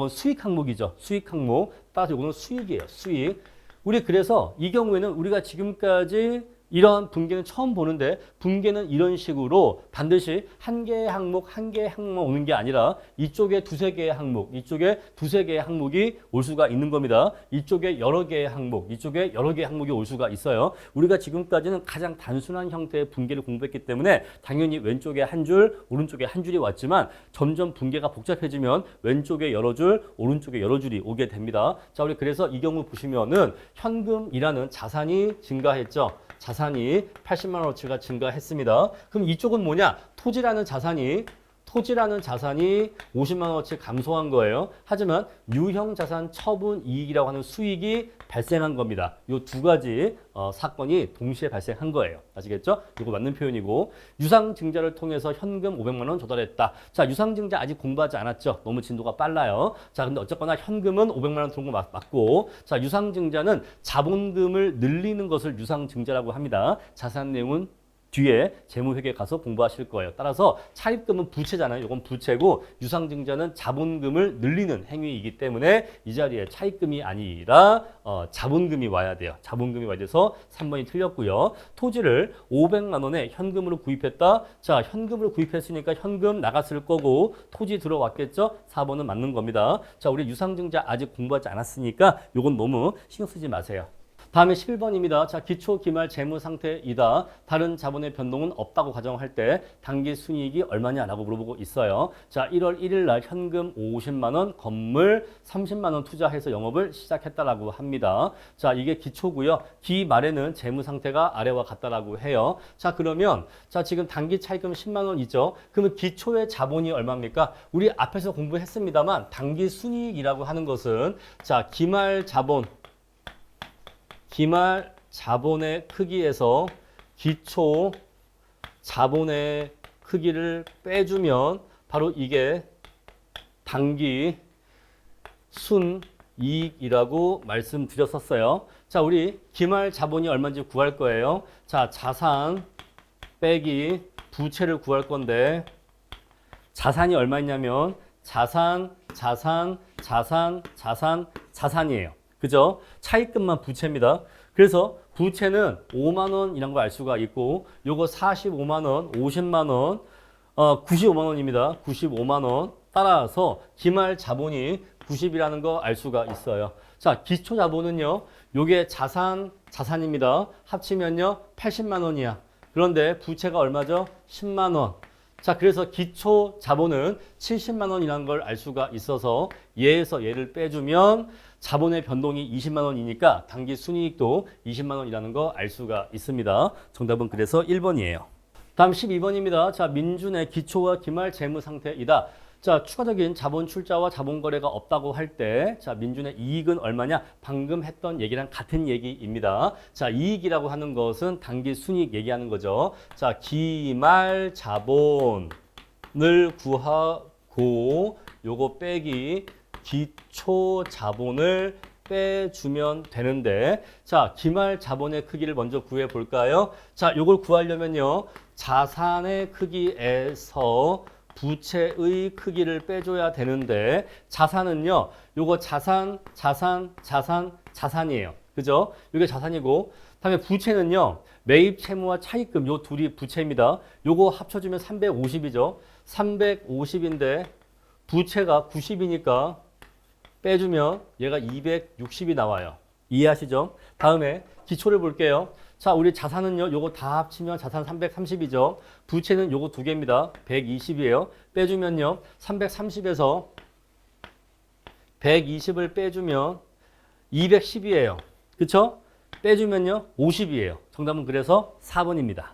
수익 항목이죠. 수익 항목. 따라서 요거는 수익이에요. 수익. 우리 그래서 이 경우에는 우리가 지금까지 이런 분계는 처음 보는데 분계는 이런 식으로 반드시 한 개의 항목 오는 게 아니라 이쪽에 두세 개의 항목, 이쪽에 두세 개의 항목이 올 수가 있는 겁니다. 이쪽에 여러 개의 항목, 이쪽에 여러 개의 항목이 올 수가 있어요. 우리가 지금까지는 가장 단순한 형태의 분계를 공부했기 때문에 당연히 왼쪽에 한 줄, 오른쪽에 한 줄이 왔지만 점점 분계가 복잡해지면 왼쪽에 여러 줄, 오른쪽에 여러 줄이 오게 됩니다. 자, 우리 그래서 이 경우 보시면은 현금이라는 자산이 증가했죠. 자산이 80만 원어치가 증가했습니다. 그럼 이쪽은 뭐냐? 토지라는 자산이 50만 원어치 감소한 거예요. 하지만 유형자산 처분이익이라고 하는 수익이 발생한 겁니다. 이 두 가지 사건이 동시에 발생한 거예요. 아시겠죠? 이거 맞는 표현이고 유상증자를 통해서 현금 500만 원 조달했다. 자, 유상증자 아직 공부하지 않았죠? 너무 진도가 빨라요. 자, 근데 어쨌거나 현금은 500만 원 들어온 거 맞고 자, 유상증자는 자본금을 늘리는 것을 유상증자라고 합니다. 자세한 내용은 뒤에 재무회계 가서 공부하실 거예요. 따라서 차입금은 부채잖아요. 이건 부채고 유상증자는 자본금을 늘리는 행위이기 때문에 이 자리에 차입금이 아니라 자본금이 와야 돼요. 자본금이 와야 돼서 3번이 틀렸고요. 토지를 500만 원에 현금으로 구입했다. 자, 현금으로 구입했으니까 현금 나갔을 거고 토지 들어왔겠죠? 4번은 맞는 겁니다. 자, 우리 유상증자 아직 공부하지 않았으니까 이건 너무 신경 쓰지 마세요. 다음에 11번입니다. 자, 기초 기말 재무 상태이다. 다른 자본의 변동은 없다고 가정할 때 당기 순이익이 얼마냐라고 물어보고 있어요. 자, 1월 1일 날 현금 50만 원, 건물 30만 원 투자해서 영업을 시작했다라고 합니다. 자, 이게 기초고요. 기 말에는 재무 상태가 아래와 같다라고 해요. 자, 그러면 자, 지금 당기 차입금 10만 원이죠. 그러면 기초의 자본이 얼마입니까? 우리 앞에서 공부했습니다만 당기 순이익이라고 하는 것은 자, 기말 자본의 크기에서 기초 자본의 크기를 빼주면 바로 이게 당기 순이익이라고 말씀드렸었어요. 자, 우리 기말 자본이 얼마인지 구할 거예요. 자, 자산 빼기 부채를 구할 건데 자산이 얼마냐면 자산이에요. 그죠? 차입금만 부채입니다. 그래서 부채는 5만 원이라는 걸 알 수가 있고 요거 45만 원, 50만 원, 95만 원입니다. 95만 원. 따라서 기말 자본이 90이라는 거 알 수가 있어요. 자, 기초 자본은요. 요게 자산입니다. 합치면요. 80만 원이야. 그런데 부채가 얼마죠? 10만 원. 자, 그래서 기초 자본은 70만 원이라는 걸 알 수가 있어서 얘에서 얘를 빼주면 자본의 변동이 20만 원이니까 당기 순이익도 20만 원이라는 거 알 수가 있습니다. 정답은 그래서 1번이에요. 다음 12번입니다. 자, 민준의 기초와 기말 재무 상태이다. 자, 추가적인 자본 출자와 자본 거래가 없다고 할 때, 자, 민준의 이익은 얼마냐? 방금 했던 얘기랑 같은 얘기입니다. 자, 이익이라고 하는 것은 당기 순이익 얘기하는 거죠. 자, 기말 자본을 구하고 요거 빼기 기초 자본을 빼주면 되는데 자, 기말 자본의 크기를 먼저 구해 볼까요? 자, 요걸 구하려면요. 자산의 크기에서 부채의 크기를 빼줘야 되는데 자산은요. 요거 자산이에요. 그죠? 이게 자산이고 다음에 부채는요. 매입 채무와 차입금 요 둘이 부채입니다. 요거 합쳐주면 350이죠. 350인데 부채가 90이니까 빼주면 얘가 260이 나와요. 이해하시죠? 다음에 기초를 볼게요. 자, 우리 자산은요. 요거 다 합치면 자산 330이죠. 부채는 요거 두 개입니다. 120이에요. 빼주면요. 330에서 120을 빼주면 210이에요. 그쵸? 빼주면요. 50이에요. 정답은 그래서 4번입니다.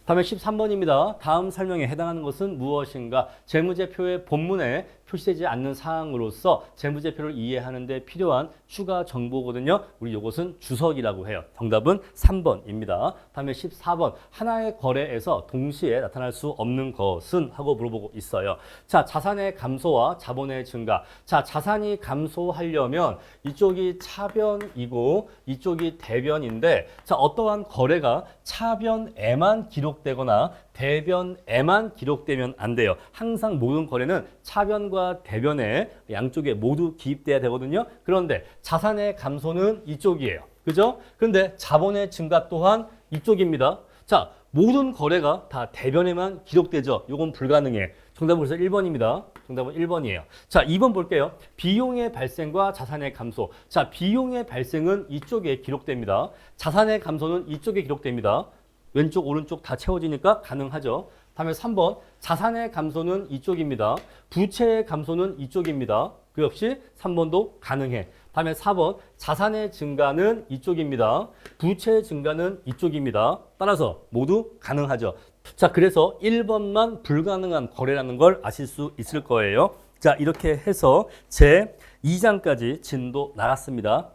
다음에 13번입니다. 다음 설명에 해당하는 것은 무엇인가? 재무제표의 본문에 표시되지 않는 사항으로서 재무제표를 이해하는 데 필요한 추가 정보거든요. 우리 이것은 주석이라고 해요. 정답은 3번입니다. 다음에 14번. 하나의 거래에서 동시에 나타날 수 없는 것은? 하고 물어보고 있어요. 자, 자산의 감소와 자본의 증가. 자, 자산이 감소하려면 이쪽이 차변이고 이쪽이 대변인데, 자, 어떠한 거래가 차변에만 기록되거나 대변에만 기록되면 안 돼요. 항상 모든 거래는 차변과 대변에 양쪽에 모두 기입돼야 되거든요. 그런데 자산의 감소는 이쪽이에요. 그죠? 그런데 자본의 증가 또한 이쪽입니다. 자, 모든 거래가 다 대변에만 기록되죠. 이건 불가능해. 정답은 그래서 1번입니다. 정답은 1번이에요. 자, 2번 볼게요. 비용의 발생과 자산의 감소. 자, 비용의 발생은 이쪽에 기록됩니다. 자산의 감소는 이쪽에 기록됩니다. 왼쪽, 오른쪽 다 채워지니까 가능하죠. 다음에 3번. 자산의 감소는 이쪽입니다. 부채의 감소는 이쪽입니다. 그 역시 3번도 가능해. 다음에 4번. 자산의 증가는 이쪽입니다. 부채의 증가는 이쪽입니다. 따라서 모두 가능하죠. 자, 그래서 1번만 불가능한 거래라는 걸 아실 수 있을 거예요. 자, 이렇게 해서 제 2장까지 진도 나갔습니다.